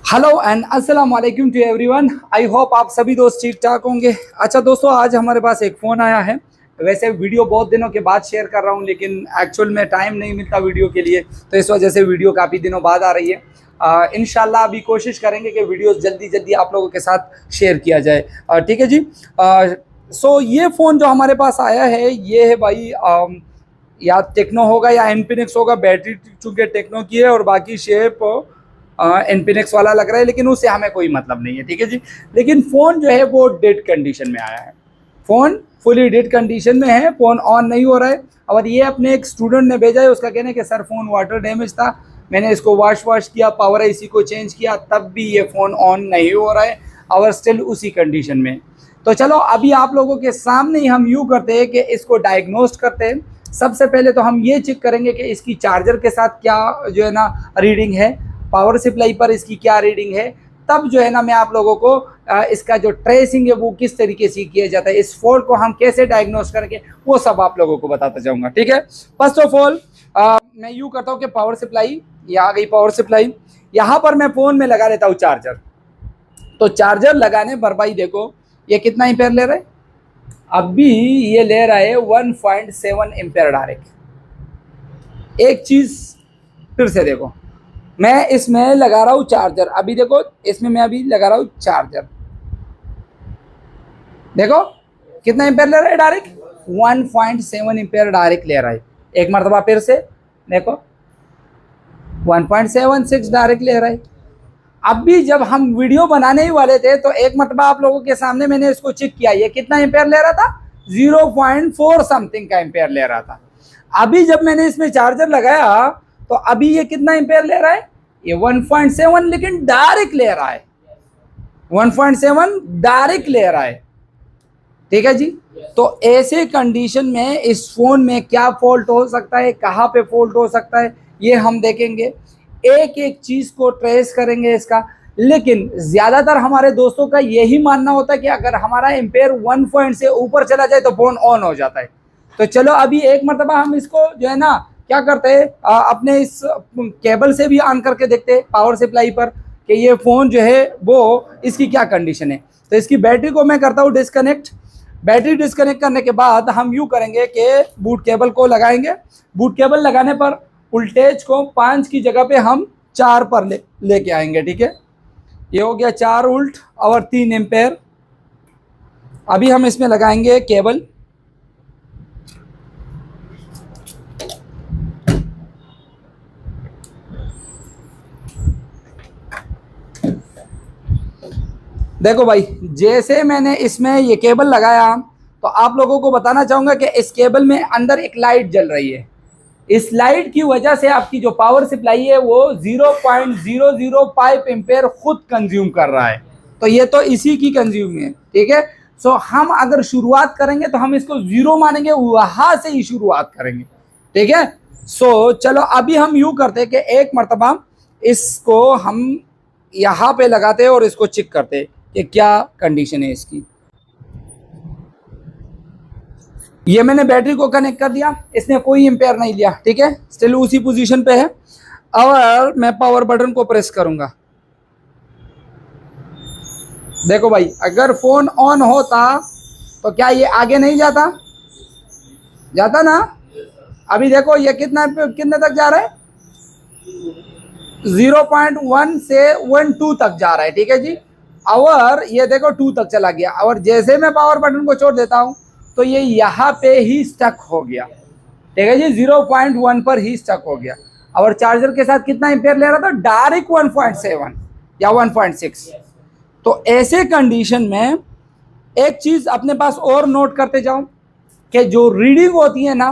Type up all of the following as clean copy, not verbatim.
Hello and अस्सलाम वालेकुम to everyone. I hope आप सभी दोस्त ठीक ठाक होंगे। अच्छा दोस्तों, आज हमारे पास एक फ़ोन आया है। वैसे वीडियो बहुत दिनों के बाद शेयर कर रहा हूँ, लेकिन एक्चुअल में टाइम नहीं मिलता वीडियो के लिए, तो इस वजह से वीडियो काफ़ी दिनों बाद आ रही है। इंशाल्लाह अभी कोशिश करेंगे कि वीडियोस जल्दी जल्दी आप लोगों के साथ शेयर किया जाए। ठीक है जी। सो ये फ़ोन जो हमारे पास आया है, ये है भाई या टेक्नो होगा या इन्फिनिक्स होगा। बैटरी चूँकि टेक्नो की है और बाकी शेप इन्फिनिक्स वाला लग रहा है, लेकिन उससे हमें कोई मतलब नहीं है। ठीक है जी। लेकिन फ़ोन जो है वो डेड कंडीशन में आया है। फ़ोन फुली डेड कंडीशन में है, फ़ोन ऑन नहीं हो रहा है। और ये अपने एक स्टूडेंट ने भेजा है, उसका कहना है कि सर फ़ोन वाटर डैमेज था, मैंने इसको वॉश किया, पावर आईसी को चेंज किया, तब भी ये फ़ोन ऑन नहीं हो रहा है और स्टिल उसी कंडीशन में। तो चलो अभी आप लोगों के सामने ही हम यूँ करते हैं कि इसको डायग्नोस्ट करते हैं। सबसे पहले तो हम ये चेक करेंगे कि इसकी चार्जर के साथ क्या जो है ना रीडिंग है, पावर सप्लाई पर इसकी क्या रीडिंग है। तब जो है ना मैं आप लोगों को इसका जो ट्रेसिंग है वो किस तरीके से किया जाता है, इस फॉल्ट को हम कैसे डायग्नोस करेंगे, वो सब आप लोगों को बताता जाऊंगा। ठीक है। फर्स्ट ऑफ ऑल मैं यूँ करता हूँ कि पावर सप्लाई, ये आ गई पावर सप्लाई। यहाँ पर मैं फ़ोन में लगा लेता हूँ चार्जर। तो चार्जर लगाने पर भाई देखो ये कितना एम्पेयर ले रहा है। अभी ये ले रहा है 1.7 एम्पेयर डायरेक्ट। एक चीज़ फिर से देखो, मैं इसमें लगा रहा हूँ चार्जर। अभी देखो इसमें मैं अभी लगा रहा हूँ चार्जर, देखो कितना एम्पेयर ले रहा है डायरेक्ट, 1.7 एम्पेयर डायरेक्ट ले रहा है। एक मरतबा फिर से देखो 1.76 डायरेक्ट ले रहा है। अभी जब हम वीडियो बनाने ही वाले थे तो एक मरतबा आप लोगों के सामने मैंने इसको चेक किया, ये कितना एम्पेयर ले रहा था, 0.4 समथिंग का एम्पेयर ले रहा था। अभी जब मैंने इसमें चार्जर लगाया तो अभी ये कितना एम्पेयर ले रहा है, ये 1.7, लेकिन डायरेक्ट ले रहा है, 1.7 डायरेक्ट ले रहा है। ठीक है जी। तो ऐसे कंडीशन में इस फोन में क्या फॉल्ट हो सकता है, कहाँ पे फॉल्ट हो सकता है, ये हम देखेंगे, एक एक चीज को ट्रेस करेंगे इसका। लेकिन ज्यादातर हमारे दोस्तों का यही मानना होता है कि अगर हमारा एम्पेयर 1 पॉइंट से ऊपर चला जाए तो फोन ऑन हो जाता है। तो चलो अभी एक मरतबा हम इसको जो है ना क्या करते हैं, अपने इस केबल से भी ऑन करके देखते हैं पावर सप्लाई पर कि ये फ़ोन जो है वो इसकी क्या कंडीशन है। तो इसकी बैटरी को मैं करता हूँ डिस्कनेक्ट। बैटरी डिस्कनेक्ट करने के बाद हम यूँ करेंगे कि बूट केबल को लगाएंगे। बूट केबल लगाने पर वोल्टेज को 5 की जगह पे हम 4 पर लेके आएंगे। ठीक है। ये हो गया 4 वोल्ट और 3 एम्पेयर। अभी हम इसमें लगाएंगे केबल। देखो भाई, जैसे मैंने इसमें ये केबल लगाया तो आप लोगों को बताना चाहूँगा कि इस केबल में अंदर एक लाइट जल रही है। इस लाइट की वजह से आपकी जो पावर सप्लाई है वो 0.005 एम्पेयर खुद कंज्यूम कर रहा है। तो ये तो इसी की कंज्यूम है। ठीक है। सो हम अगर शुरुआत करेंगे तो हम इसको जीरो मानेंगे, वहां से ही शुरुआत करेंगे। ठीक है। सो चलो अभी हम यूं करते हैं कि एक मरतबा इसको हम यहाँ पे लगाते हैं और इसको चेक करते हैं कि क्या कंडीशन है इसकी। ये मैंने बैटरी को कनेक्ट कर दिया, इसने कोई एम्पेयर नहीं लिया। ठीक है, स्टिल उसी पोजीशन पे है। और मैं पावर बटन को प्रेस करूंगा। देखो भाई, अगर फोन ऑन होता तो क्या ये आगे नहीं जाता, जाता ना। अभी देखो ये कितने तक जा रहा है, 0.1 से 1.2 तक जा रहा है। ठीक है जी। और ये देखो 2 तक चला गया। और जैसे मैं पावर बटन को छोड़ देता हूं तो ये यहाँ पे ही स्टक हो गया। ठीक है जी, 0.1 पर ही स्टक हो गया। और चार्जर के साथ कितना एम्पेयर ले रहा था, डायरेक्ट 1.7 या 1.6। तो ऐसे कंडीशन में एक चीज अपने पास और नोट करते जाओ कि जो रीडिंग होती है ना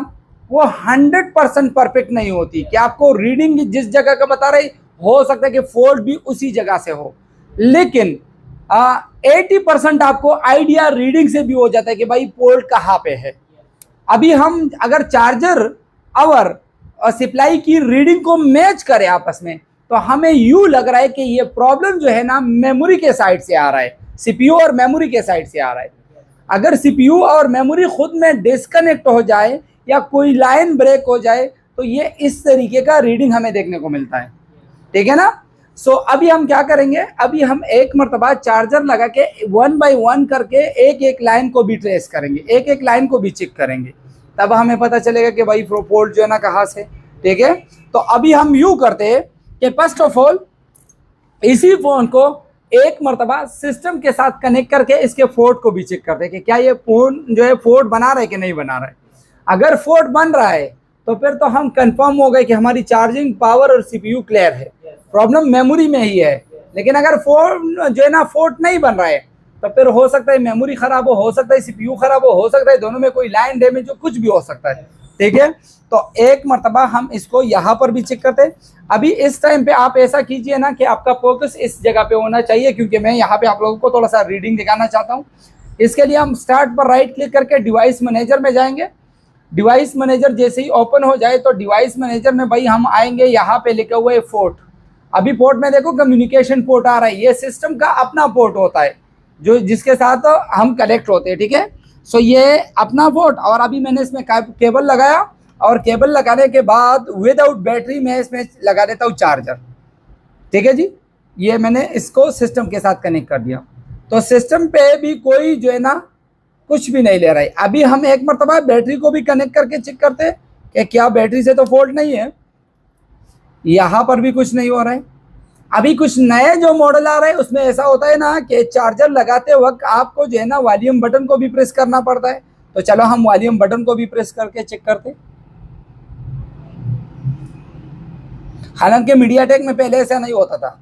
वो 100% परफेक्ट नहीं होती। कि आपको रीडिंग जिस जगह का बता रही, हो सकता है कि फॉल्ट भी उसी जगह से हो, लेकिन 80% आपको आइडिया रीडिंग से भी हो जाता है कि भाई फॉल्ट कहाँ पे है। अभी हम अगर चार्जर और सप्लाई की रीडिंग को मैच करें आपस में तो हमें यूं लग रहा है कि ये प्रॉब्लम जो है ना मेमोरी के साइड से आ रहा है, सीपीयू और मेमोरी के साइड से आ रहा है। अगर सीपीयू और मेमोरी खुद में डिस्कनेक्ट हो जाए या कोई लाइन ब्रेक हो जाए तो ये इस तरीके का रीडिंग हमें देखने को मिलता है। ठीक है ना। सो अभी हम क्या करेंगे, अभी हम एक मरतबा चार्जर लगा के 1 बाय 1 करके एक एक लाइन को भी ट्रेस करेंगे, एक एक लाइन को भी चेक करेंगे, तब हमें पता चलेगा कि भाई पोर्ट जो है ना कहाँ से। ठीक है, तो अभी हम यूँ करते हैं कि फर्स्ट ऑफ ऑल इसी फोन को एक मरतबा सिस्टम के साथ कनेक्ट करके इसके फोर्ट को भी चेक करते हैं कि क्या ये फोन जो है फोर्ट बना रहा है कि नहीं बना रहा है। अगर फोर्ट बन रहा है तो फिर तो हम कंफर्म हो गए कि हमारी चार्जिंग पावर और सीपीयू क्लियर है, प्रॉब्लम मेमोरी में ही है। लेकिन अगर फोर्ट जो है ना फोर्ट नहीं बन रहा है तो फिर हो सकता है मेमोरी खराब हो सकता है सीपीयू खराब हो सकता है दोनों में कोई लाइन डैमेज हो, कुछ भी हो सकता है। ठीक है, तो एक मरतबा हम इसको यहाँ पर भी चेक करते हैं। अभी इस टाइम पे आप ऐसा कीजिए ना कि आपका फोकस इस जगह पे होना चाहिए, क्योंकि मैं यहाँ पे आप लोगों को थोड़ा सा रीडिंग दिखाना चाहता हूँ। इसके लिए हम स्टार्ट पर राइट क्लिक करके डिवाइस मैनेजर में जाएंगे। डिवाइस मैनेजर जैसे ही ओपन हो जाए तो डिवाइस मैनेजर में भाई हम आएंगे, यहाँ पे लिखा हुआ है पोर्ट। अभी पोर्ट में देखो कम्युनिकेशन पोर्ट आ रहा है, ये सिस्टम का अपना पोर्ट होता है जो जिसके साथ हम कनेक्ट होते हैं। ठीक है, सो ये अपना पोर्ट, और अभी मैंने इसमें केबल लगाया, और केबल लगाने के बाद विदाउट बैटरी मैं इसमें लगा देता हूँ चार्जर। ठीक है जी, ये मैंने इसको सिस्टम के साथ कनेक्ट कर दिया, तो सिस्टम पे भी कोई जो है ना कुछ भी नहीं ले रहा है। अभी हम एक मरतबा बैटरी को भी कनेक्ट करके चेक करते हैं कि क्या बैटरी से तो फॉल्ट नहीं है, यहाँ पर भी कुछ नहीं हो रहा है। अभी कुछ नए जो मॉडल आ रहे हैं उसमें ऐसा होता है ना कि चार्जर लगाते वक्त आपको जो है ना वॉल्यूम बटन को भी प्रेस करना पड़ता है, तो चलो हम वॉल्यूम बटन को भी प्रेस करके चेक करते हैं। हालांकि मीडियाटेक में पहले ऐसा नहीं होता था,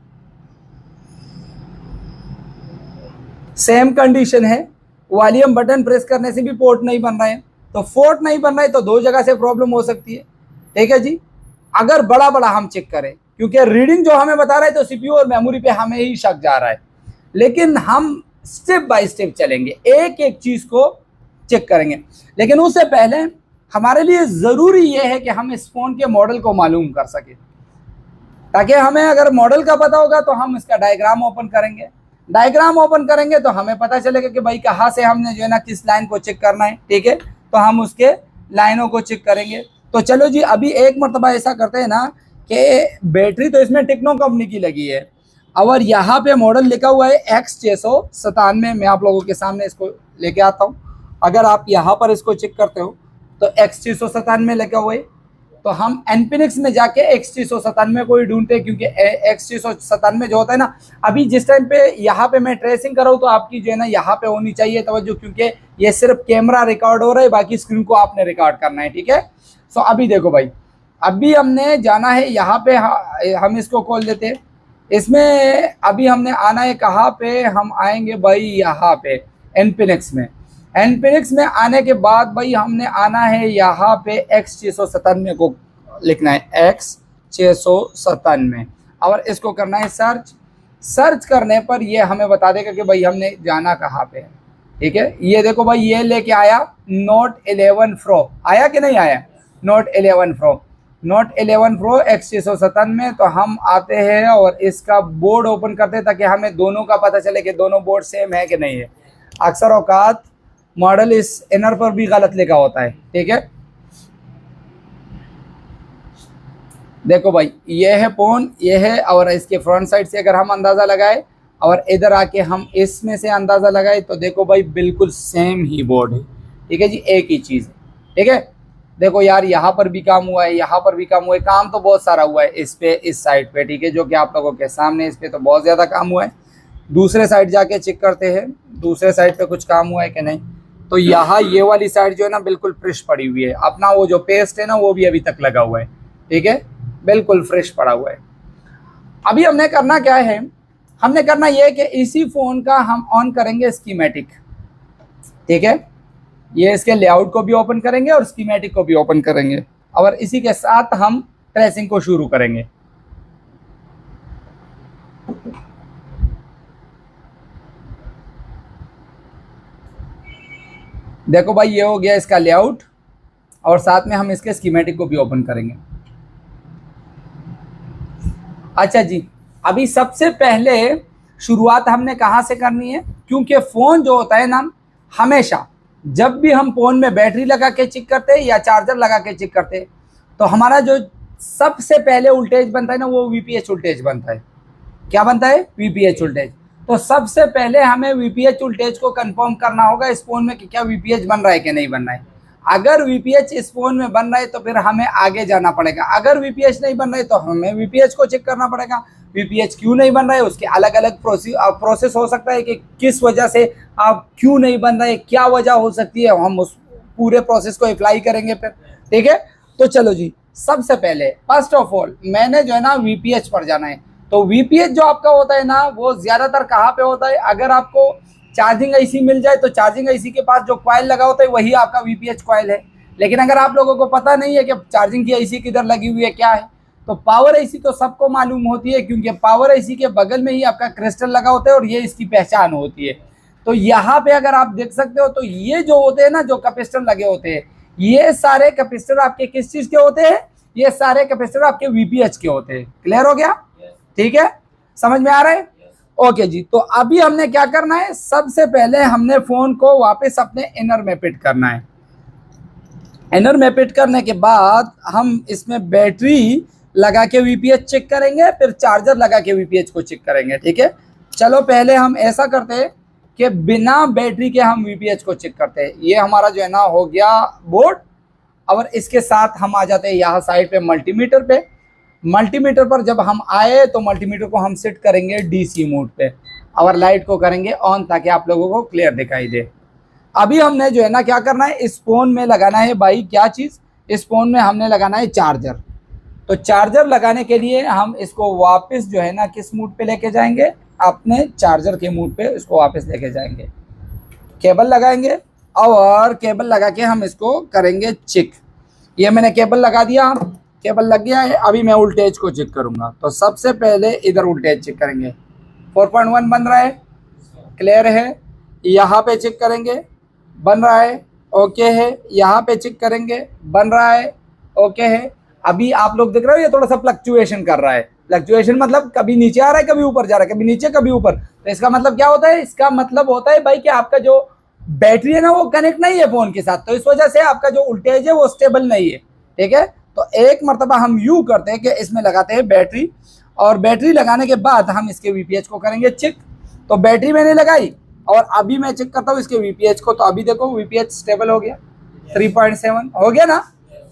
सेम कंडीशन है, वॉल्यूम बटन प्रेस करने से भी पोर्ट नहीं बन रहा है। तो पोर्ट नहीं बन रहा है तो दो जगह से प्रॉब्लम हो सकती है। ठीक है जी, अगर बड़ा बड़ा हम चेक करें, क्योंकि रीडिंग जो हमें बता रहा है तो सीपीयू और मेमोरी पे हमें ही शक जा रहा है, लेकिन हम स्टेप बाय स्टेप चलेंगे, एक एक चीज को चेक करेंगे। लेकिन उससे पहले हमारे लिए जरूरी यह है कि हम इस फोन के मॉडल को मालूम कर सके, ताकि हमें अगर मॉडल का पता होगा तो हम इसका डायग्राम ओपन करेंगे, डायग्राम ओपन करेंगे तो हमें पता चलेगा कि भाई कहाँ से हमने जो है ना किस लाइन को चेक करना है। ठीक है, तो हम उसके लाइनों को चेक करेंगे। तो चलो जी, अभी एक मरतबा ऐसा करते हैं ना कि बैटरी तो इसमें टेक्नो कंपनी की लगी है, और यहाँ पे मॉडल लिखा हुआ है X697। मैं आप लोगों के सामने इसको लेके आता हूँ। अगर आप यहाँ पर इसको चेक करते हो तो X697 लिखा हुआ है, तो हम एनफिनिक्स में जाके X697 को ही ढूंढते हैं, क्योंकि X697 जो होता है ना, अभी जिस टाइम पे यहाँ पे मैं ट्रेसिंग कर रहा हूँ तो आपकी जो है ना यहाँ पे होनी चाहिए तवज्जो, क्योंकि ये सिर्फ कैमरा रिकॉर्ड हो रहा है, बाकी स्क्रीन को आपने रिकॉर्ड करना है। ठीक है, सो अभी देखो भाई, अभी हमने जाना है यहाँ पे, हम इसको खोल देते हैं। इसमें अभी हमने आना है कहाँ पे, हम आएंगे भाई यहाँ पे एनफिनिक्स में। एनफिनिक्स में आने के बाद भाई हमने आना है यहाँ पे X697 को लिखना है, X697, और इसको करना है सर्च। सर्च करने पर ये हमें बता देगा कि भाई हमने जाना कहाँ पे है। ठीक है, ये देखो भाई, ये लेके आया Note 11 Pro, आया कि नहीं आया Note 11 Pro, Note 11 Pro X697। तो हम आते हैं और इसका बोर्ड ओपन करते हैं ताकि हमें दोनों का पता चले कि दोनों बोर्ड सेम है कि नहीं है। अक्सर औकात मॉडल इस इनर पर भी गलत लिखा होता है। ठीक है, देखो भाई, ये है फोन, ये है, और इसके फ्रंट साइड से अगर हम अंदाज़ा लगाए और इधर आके हम इसमें से अंदाज़ा लगाए तो देखो भाई बिल्कुल सेम ही बोर्ड है। ठीक है जी, एक ही चीज़ है। ठीक है, देखो यार, यहाँ पर भी काम हुआ है, यहाँ पर भी काम हुआ है, काम तो बहुत सारा हुआ है इस पे, इस साइड पे। ठीक है, जो कि आप लोगों के सामने, इस पे तो बहुत ज़्यादा काम हुआ है। दूसरे साइड जाके चेक करते हैं, दूसरे साइड पे कुछ काम हुआ है कि नहीं। तो यहाँ ये वाली साइड जो है ना बिल्कुल फ्रेश पड़ी हुई है, अपना वो जो पेस्ट है ना वो भी अभी तक लगा हुआ है। ठीक है, बिल्कुल फ्रेश पड़ा हुआ है। अभी हमने करना क्या है, हमने करना ये है कि इसी फोन का हम ऑन करेंगे स्कीमेटिक। ठीक है, ये इसके लेआउट को भी ओपन करेंगे और स्कीमेटिक को भी ओपन करेंगे, और इसी के साथ हम ट्रेसिंग को शुरू करेंगे। देखो भाई, ये हो गया इसका लेआउट, और साथ में हम इसके स्कीमेटिक को भी ओपन करेंगे। अच्छा जी, अभी सबसे पहले शुरुआत हमने कहाँ से करनी है, क्योंकि फ़ोन जो होता है ना, हमेशा जब भी हम फ़ोन में बैटरी लगा के चेक करते हैं या चार्जर लगा के चेक करते हैं तो हमारा जो सबसे पहले वोल्टेज बनता है ना वो VPH वोल्टेज बनता है। क्या बनता है, वीपीएच वोल्टेज। तो सबसे पहले हमें वीपीएच वोल्टेज को कंफर्म करना होगा इस फोन में कि क्या वीपीएच बन रहा है कि नहीं बन रहा है। अगर वीपीएच इस फोन में बन रहा है तो फिर हमें आगे जाना पड़ेगा, अगर वीपीएच नहीं बन रहा है तो हमें वीपीएच को चेक करना पड़ेगा। वीपीएच क्यों नहीं बन रहा है, उसके अलग अलग प्रोसेस हो सकता है कि किस वजह से आप क्यों नहीं बन रहा है, क्या वजह हो सकती है, हम उस पूरे प्रोसेस को अप्लाई करेंगे फिर, ठीक है। तो चलो जी, सबसे पहले फर्स्ट ऑफ ऑल मैंने जो है ना वीपीएच पर जाना है। तो वीपीएच जो आपका होता है ना वो ज्यादातर कहाँ पे होता है, अगर आपको चार्जिंग आईसी मिल जाए तो चार्जिंग आईसी के पास जो कॉइल लगा होता है वही आपका वीपीएच कॉइल है। लेकिन अगर आप लोगों को पता नहीं है कि चार्जिंग की आईसी किधर लगी हुई है क्या है, तो पावर आईसी तो सबको मालूम होती है, क्योंकि पावर आईसी के बगल में ही आपका क्रिस्टल लगा होता है और ये इसकी पहचान होती है। तो यहाँ पे अगर आप देख सकते हो तो ये जो होते हैं ना, जो कैपेसिटर लगे होते हैं, ये सारे कैपेसिटर आपके किस चीज के होते हैं, ये सारे कैपेसिटर आपके वीपीएच के होते हैं। क्लियर हो गया, ठीक है, समझ में आ रहा है। ओके जी, तो अभी हमने क्या करना है, सबसे पहले हमने फोन को वापस अपने इनर में फिट करना है। इनर में फिट करने के बाद हम इसमें बैटरी लगा के वीपीएच चेक करेंगे, फिर चार्जर लगा के वीपीएच को चेक करेंगे, ठीक है। चलो पहले हम ऐसा करते हैं कि बिना बैटरी के हम वीपीएच को चेक करते हैं। ये हमारा जो है ना हो गया बोर्ड, और इसके साथ हम आ जाते हैं यहाँ साइड पे मल्टीमीटर पे। मल्टीमीटर पर जब हम आए तो मल्टीमीटर को हम सेट करेंगे डीसी मोड पे और लाइट को करेंगे ऑन, ताकि आप लोगों को क्लियर दिखाई दे। अभी हमने जो है ना क्या करना है, इस फोन में लगाना है भाई क्या चीज़, इस फोन में हमने लगाना है चार्जर। तो चार्जर लगाने के लिए हम इसको वापस जो है ना किस मूड पे लेके जाएंगे, अपने चार्जर के मूड पे इसको वापस लेके जाएंगे। केबल लगाएंगे और केबल लगा के हम इसको करेंगे चेक। ये मैंने केबल लगा दिया, केबल लग गया है। अभी मैं वोल्टेज को चेक करूंगा। तो सबसे पहले इधर वोल्टेज चेक करेंगे, 4.1 बन रहा है, क्लियर है। यहाँ पे चेक करेंगे, बन रहा है, ओके है। यहाँ पे चेक करेंगे, बन रहा है, ओके है। अभी आप लोग देख रहे हो ये थोड़ा सा फ्लक्चुएशन कर रहा है। फ्लक्चुएशन मतलब कभी नीचे आ रहा है, कभी ऊपर जा रहा है, कभी नीचे कभी ऊपर। तो इसका मतलब क्या होता है, इसका मतलब होता है भाई कि आपका जो बैटरी है ना वो कनेक्ट नहीं है फोन के साथ, तो इस वजह से आपका जो वोल्टेज है वो स्टेबल नहीं है, ठीक है। तो एक मरतबा हम यूं करते हैं कि इसमें लगाते हैं बैटरी, और बैटरी लगाने के बाद हम इसके वीपीएच को करेंगे चेक। तो बैटरी मैंने लगाई और अभी मैं चेक करता हूँ इसके वीपीएच को। तो अभी देखो वीपीएच स्टेबल हो गया, 3.7 हो गया ना,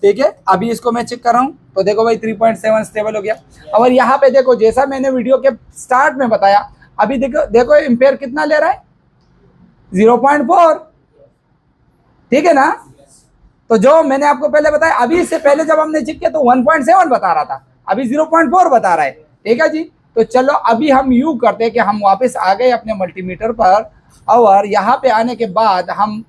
ठीक है। अभी इसको मैं चेक कर रहा हूँ तो देखो भाई 3.7 स्टेबल हो गया। और यहाँ पे देखो जैसा मैंने वीडियो के स्टार्ट में बताया, अभी देखो देखो एम्पेयर कितना ले रहा है, 0.4, ठीक है ना। तो जो मैंने आपको पहले बताया, अभी इससे पहले जब हमने चेक किया तो 1.7 बता रहा था, अभी 0.4 बता रहा है, ठीक है जी। तो चलो अभी हम यूं करते हैं कि हम वापस आ गए अपने मल्टीमीटर पर, और यहाँ पे आने के बाद हम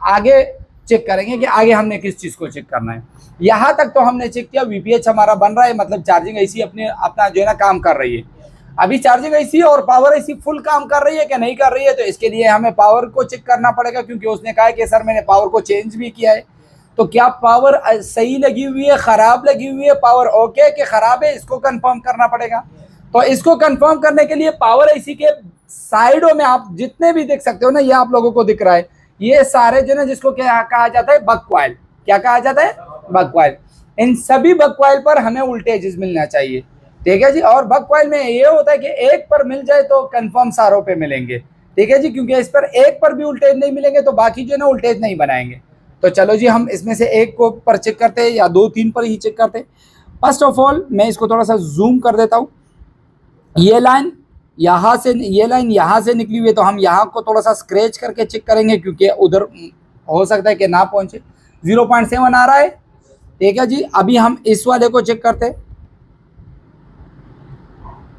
आगे चेक करेंगे कि आगे हमने किस चीज़ को चेक करना है। यहाँ तक तो हमने चेक किया, वीपीएच हमारा बन रहा है, मतलब चार्जिंग आईसी अपना जो है ना काम कर रही है। अभी चार्जिंग आईसी और पावर आईसी फुल काम कर रही है क्या नहीं कर रही है, तो इसके लिए हमें पावर को चेक करना पड़ेगा, क्योंकि उसने कहा है कि सर मैंने पावर को चेंज भी किया है। तो क्या पावर सही लगी हुई है, खराब लगी हुई है, पावर ओके कि खराब है, इसको कंफर्म करना पड़ेगा। तो इसको कंफर्म करने के लिए पावर आईसी के साइडों में आप जितने भी देख सकते हो ना, ये आप लोगों को दिख रहा है, ये सारे जो ना जिसको क्या कहा जाता है, बक कॉइल। क्या कहा जाता है, बक कॉइल। इन सभी बक कॉइल पर हमें वोल्टेजेस मिलना चाहिए, ठीक है जी। और बक कॉइल में ये होता है कि एक पर मिल जाए तो कंफर्म सारों पे मिलेंगे, ठीक है जी, क्योंकि इस पर एक पर भी वोल्टेज नहीं मिलेंगे तो बाकी जो है ना वोल्टेज नहीं बनाएंगे। तो चलो जी, हम इसमें से एक को पर चेक करते हैं या 2-3 पर ही चेक करते हैं। फर्स्ट ऑफ ऑल मैं इसको थोड़ा सा जूम कर देता हूँ। ये लाइन यहाँ से, ये लाइन यहाँ से निकली हुई है, तो हम यहाँ को थोड़ा सा स्क्रैच करके चेक करेंगे, क्योंकि उधर हो सकता है कि ना पहुँचे। 0.7 आ रहा है, ठीक है जी। अभी हम इस वाले को चेक करते हैं,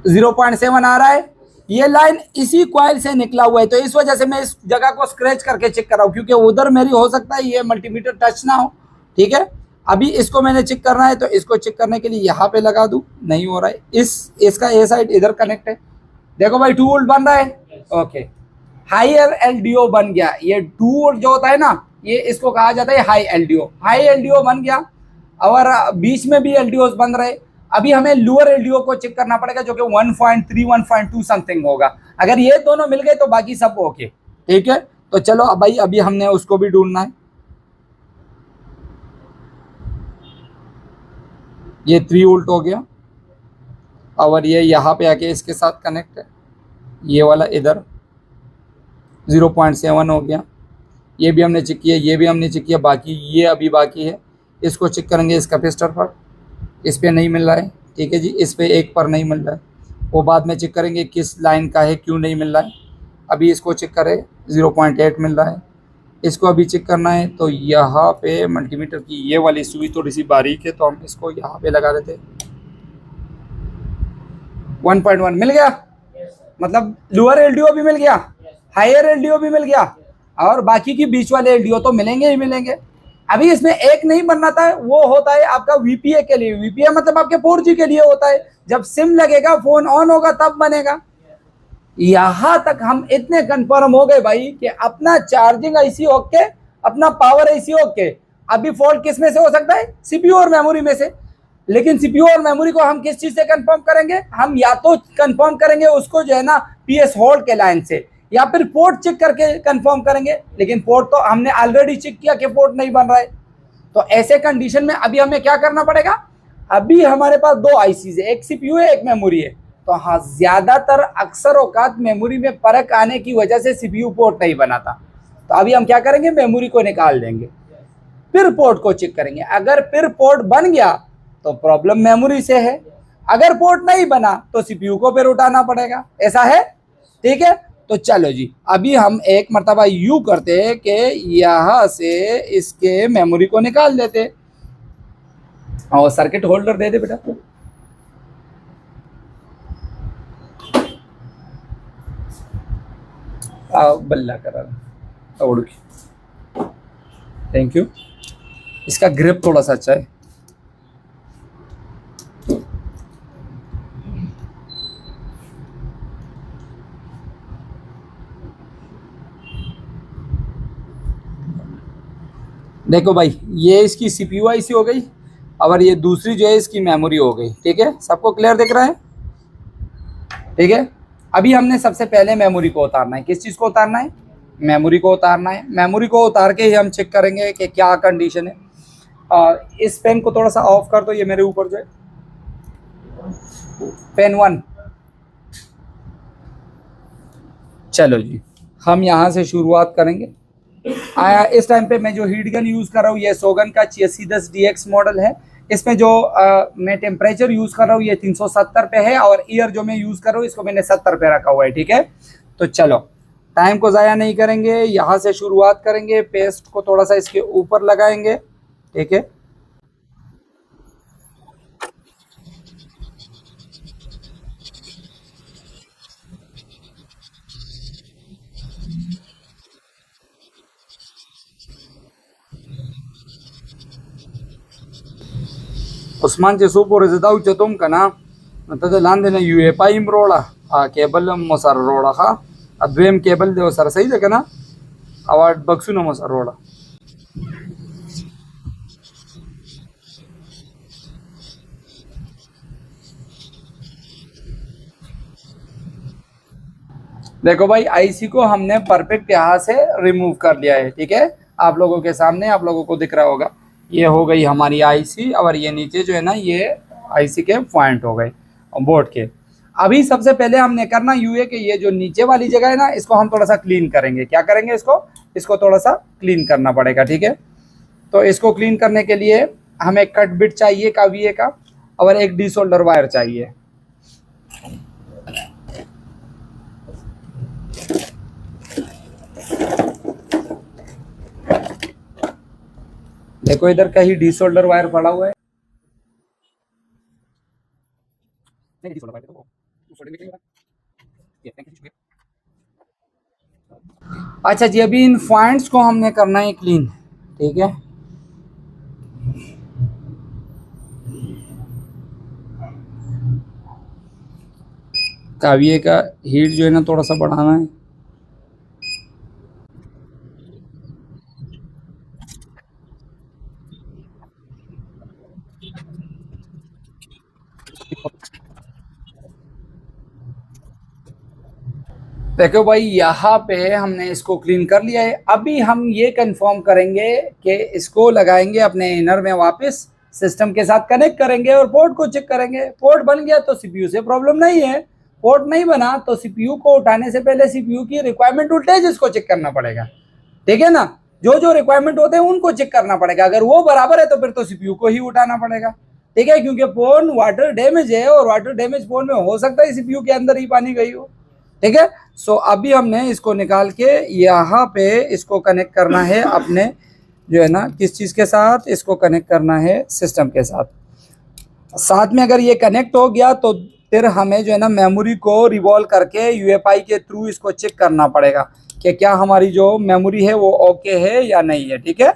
0.7 आ रहा है। ये लाइन इसी कॉइल से निकला हुआ है, तो इस वजह से मैं इस जगह को स्क्रैच करके चेक कर रहा हूँ, क्योंकि उधर मेरी हो सकता है ये मल्टीमीटर टच ना हो, ठीक है। अभी इसको मैंने चेक करना है, तो इसको चेक करने के लिए यहाँ पे लगा दूँ, नहीं हो रहा है। इसका ए साइड इधर कनेक्ट है, देखो भाई 2 वोल्ट बन रहा है, ओके। हायर एलडीओ बन गया। ये 2 वोल्ट जो होता है ना, ये इसको कहा जाता है हाई एलडीओ। हाई एलडीओ बन गया, और बीच में भी एलडीओ बन रहे। अभी हमें लोअर एलडीओ को चेक करना पड़ेगा, जो कि 1.3 1.2 समथिंग होगा। अगर ये दोनों मिल गए तो बाकी सब ओके, ठीक है। तो चलो भाई अभी हमने उसको भी ढूंढना है। ये 3 वोल्ट हो गया, और ये यहाँ पे आके इसके साथ कनेक्ट है, ये वाला इधर 0.7 हो गया, ये भी हमने चेक किया, ये भी हमने चेक किया, बाकी ये अभी बाकी है। इसको चेक करेंगे इस कैपेसिटर पर, इस पे नहीं मिल रहा है, ठीक है जी, इस पे एक पर नहीं मिल रहा है, वो बाद में चेक करेंगे किस लाइन का है, क्यों नहीं मिल रहा है। अभी इसको चेक करें, 0.8 मिल रहा है। इसको अभी चेक करना है तो यहाँ पे मल्टीमीटर की ये वाली सुई थोड़ी सी बारीक है, तो हम इसको यहाँ पे लगा देते। 1.1 मिल गया, मतलब लोअर एलडीओ भी मिल गया, हायर एलडीओ भी मिल गया, और बाकी की बीच वाले एलडीओ तो मिलेंगे ही मिलेंगे। अभी इसमें एक नहीं बनना था, वो होता है आपका वीपीए के लिए। वीपीए मतलब आपके 4G के लिए होता है, जब सिम लगेगा फोन ऑन होगा तब बनेगा। यहां तक हम इतने कंफर्म हो गए भाई कि अपना चार्जिंग ऐसी ओके, अपना पावर ऐसी ओके। अभी फॉल्ट किस में से हो सकता है? सीपीयू और मेमोरी में से। लेकिन सीपीयू और मेमोरी को हम किस चीज से कंफर्म करेंगे? हम या तो कंफर्म करेंगे उसको जो है ना पीएस होल्ड के लाइन से, या फिर पोर्ट चेक करके कंफर्म करेंगे। लेकिन पोर्ट तो हमने ऑलरेडी चेक किया कि पोर्ट नहीं बन रहा है। तो ऐसे कंडीशन में अभी हमें क्या करना पड़ेगा? अभी हमारे पास दो आईसीज है, एक सीपीयू है एक मेमोरी है। तो हाँ, ज्यादातर अक्सर औकात मेमोरी में फर्क आने की वजह से सीपीयू पोर्ट नहीं बना था। तो अभी हम क्या करेंगे? मेमोरी को निकाल देंगे, फिर पोर्ट को चेक करेंगे। अगर फिर पोर्ट बन गया तो प्रॉब्लम मेमोरी से है, अगर पोर्ट नहीं बना तो सीपीयू को फिर उठाना पड़ेगा। ऐसा है, ठीक है। तो चलो जी, अभी हम एक मर्तबा यू करते हैं कि यहां से इसके मेमोरी को निकाल देते, और सर्किट होल्डर दे दे बेटा। बल्ला करा तोड़ के, थैंक यू। इसका ग्रिप थोड़ा सा अच्छा है। देखो भाई, ये इसकी सीपीयू आईसी हो गई, और ये दूसरी जो है इसकी मेमोरी हो गई, ठीक है। सबको क्लियर दिख रहा है? ठीक है। अभी हमने सबसे पहले मेमोरी को उतारना है। किस चीज़ को उतारना है? मेमोरी को उतारना है। मेमोरी को उतार के ही हम चेक करेंगे कि क्या कंडीशन है। इस पेन को थोड़ा सा ऑफ कर दो, ये मेरे ऊपर जो है पेन 1। चलो जी, हम यहाँ से शुरुआत करेंगे। इस टाइम पे मैं जो हीट गन यूज़ कर रहा हूँ ये सोगन का 8610 DX मॉडल है। इसमें जो मैं टेम्परेचर यूज़ कर रहा हूँ ये 370 पे है, और ईयर जो मैं यूज़ कर रहा हूँ इसको मैंने 70 पे रखा हुआ है, ठीक है। तो चलो, टाइम को ज़ाया नहीं करेंगे, यहाँ से शुरुआत करेंगे। पेस्ट को थोड़ा सा इसके ऊपर लगाएंगे, ठीक है। Usman Jesupur is the Uchatum Kana, Nataland in UEPA Imrola, a cable Mosarrola, a dream cable de Sarsai the Kana, our Baxuna Mosarrola. देखो भाई, आईसी को हमने परफेक्ट यहाँ से रिमूव कर लिया है, ठीक है। आप लोगों के सामने आप लोगों को दिख रहा होगा, ये हो गई हमारी आईसी, और ये नीचे जो है ना ये आईसी के पॉइंट हो गए बोर्ड के। अभी सबसे पहले हमने करना यूए के ये जो नीचे वाली जगह है ना इसको हम थोड़ा सा क्लीन करेंगे। क्या करेंगे? इसको थोड़ा सा क्लीन करना पड़ेगा, ठीक है। तो इसको क्लीन करने के लिए हमें कट बिट चाहिए का वीए का, और एक डीसोल्डर वायर चाहिए। देखो इधर कहीं डीसोल्डर वायर पड़ा हुआ है। अच्छा जी, अभी इन पॉइंट्स को हमने करना है क्लीन, ठीक है। काविये का हीट जो है ना थोड़ा सा बढ़ाना है। देखो भाई, यहाँ पे हमने इसको क्लीन कर लिया है। अभी हम ये कंफर्म करेंगे कि इसको लगाएंगे अपने इनर में वापस, सिस्टम के साथ कनेक्ट करेंगे और पोर्ट को चेक करेंगे। पोर्ट बन गया तो सीपीयू से प्रॉब्लम नहीं है, पोर्ट नहीं बना तो सीपीयू को उठाने से पहले सीपीयू की रिक्वायरमेंट वोल्टेज इसको चेक करना पड़ेगा, ठीक है ना। जो जो रिक्वायरमेंट होते हैं उनको चेक करना पड़ेगा, अगर वो बराबर है तो फिर तो सीपीयू को ही उठाना पड़ेगा, ठीक है, क्योंकि फोन वाटर डैमेज है और वाटर डैमेज फोन में हो सकता है सीपीयू के अंदर ही पानी गई हो, ठीक है। सो अभी हमने इसको निकाल के यहाँ पे इसको कनेक्ट करना है अपने जो है ना किस चीज़ के साथ, इसको कनेक्ट करना है सिस्टम के साथ में। अगर ये कनेक्ट हो गया तो फिर हमें जो है ना मेमोरी को रिवॉल्व करके यूएफआई के थ्रू इसको चेक करना पड़ेगा कि क्या हमारी जो मेमोरी है वो ओके है या नहीं है, ठीक है।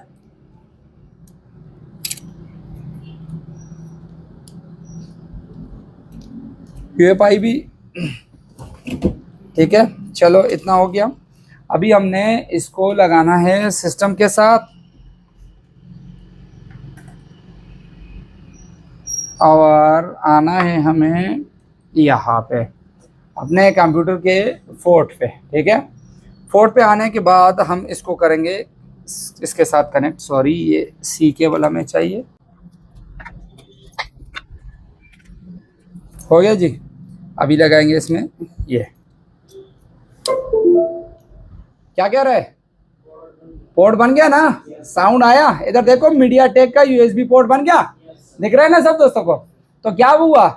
यूएफआई भी ठीक है, चलो इतना हो गया। अभी हमने इसको लगाना है सिस्टम के साथ और आना है हमें यहाँ पे अपने कंप्यूटर के पोर्ट पे, ठीक है। पोर्ट पे आने के बाद हम इसको करेंगे इसके साथ कनेक्ट, सॉरी ये सी केबल हमें चाहिए, हो गया जी। अभी लगाएंगे इसमें ये, क्या कह रहे हैं, पोर्ट बन गया ना, साउंड आया, इधर देखो मीडियाटेक का यूएसबी पोर्ट बन गया, दिख रहा है ना सब दोस्तों को। तो क्या हुआ,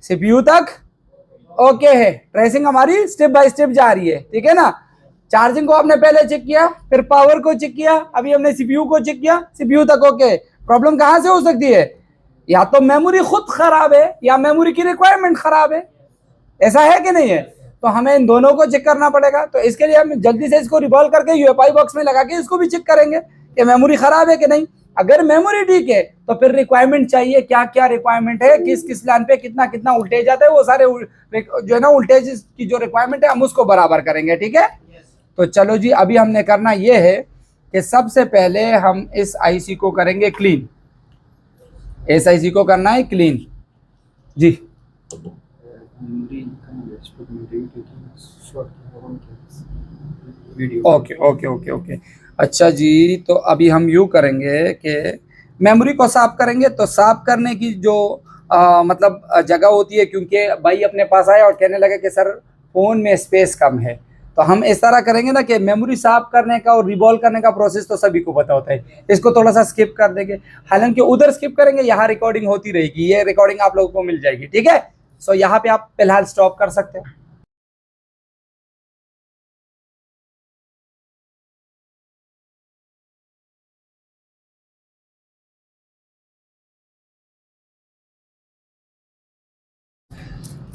सीपीयू तक ओके है, ट्रेसिंग हमारी स्टेप बाय स्टेप जा रही है, ठीक है ना। चार्जिंग को आपने पहले चेक किया, फिर पावर को चेक किया, अभी हमने सीपीयू को चेक किया, सीपीयू तक ओके। प्रॉब्लम कहाँ से हो सकती है, या तो मेमोरी खुद खराब है या मेमोरी की रिक्वायरमेंट खराब है, ऐसा है कि नहीं है। तो हमें इन दोनों को चेक करना पड़ेगा। तो इसके लिए हम जल्दी से इसको रिवॉल्व करके यूएफआई बॉक्स में लगा के इसको भी चेक करेंगे कि मेमोरी खराब है कि नहीं। अगर मेमोरी ठीक है तो फिर रिक्वायरमेंट चाहिए, क्या क्या रिक्वायरमेंट है, किस किस लाइन पे कितना कितना वोल्टेज आता है, वो सारे जो है ना वोल्टेज की जो रिक्वायरमेंट है हम उसको बराबर करेंगे, ठीक है। तो चलो जी, अभी हमने करना ये है कि सबसे पहले हम इस आईसी को करेंगे क्लीन, इस आईसी को करना है क्लीन जी। ओके ओके ओके ओके, अच्छा जी। तो अभी हम यूँ करेंगे कि मेमोरी को साफ करेंगे। तो साफ करने की जो मतलब जगह होती है, क्योंकि भाई अपने पास आया और कहने लगे कि सर फ़ोन में स्पेस कम है, तो हम इस तरह करेंगे ना कि मेमोरी साफ करने का और रिवॉल्व करने का प्रोसेस तो सभी को पता होता है, इसको थोड़ा सा स्किप कर देंगे। हालांकि उधर स्किप करेंगे, यहाँ रिकॉर्डिंग होती रहेगी, ये रिकॉर्डिंग आप लोगों को मिल जाएगी, ठीक है। सो यहाँ पे आप फिलहाल स्टॉप कर सकते हैं।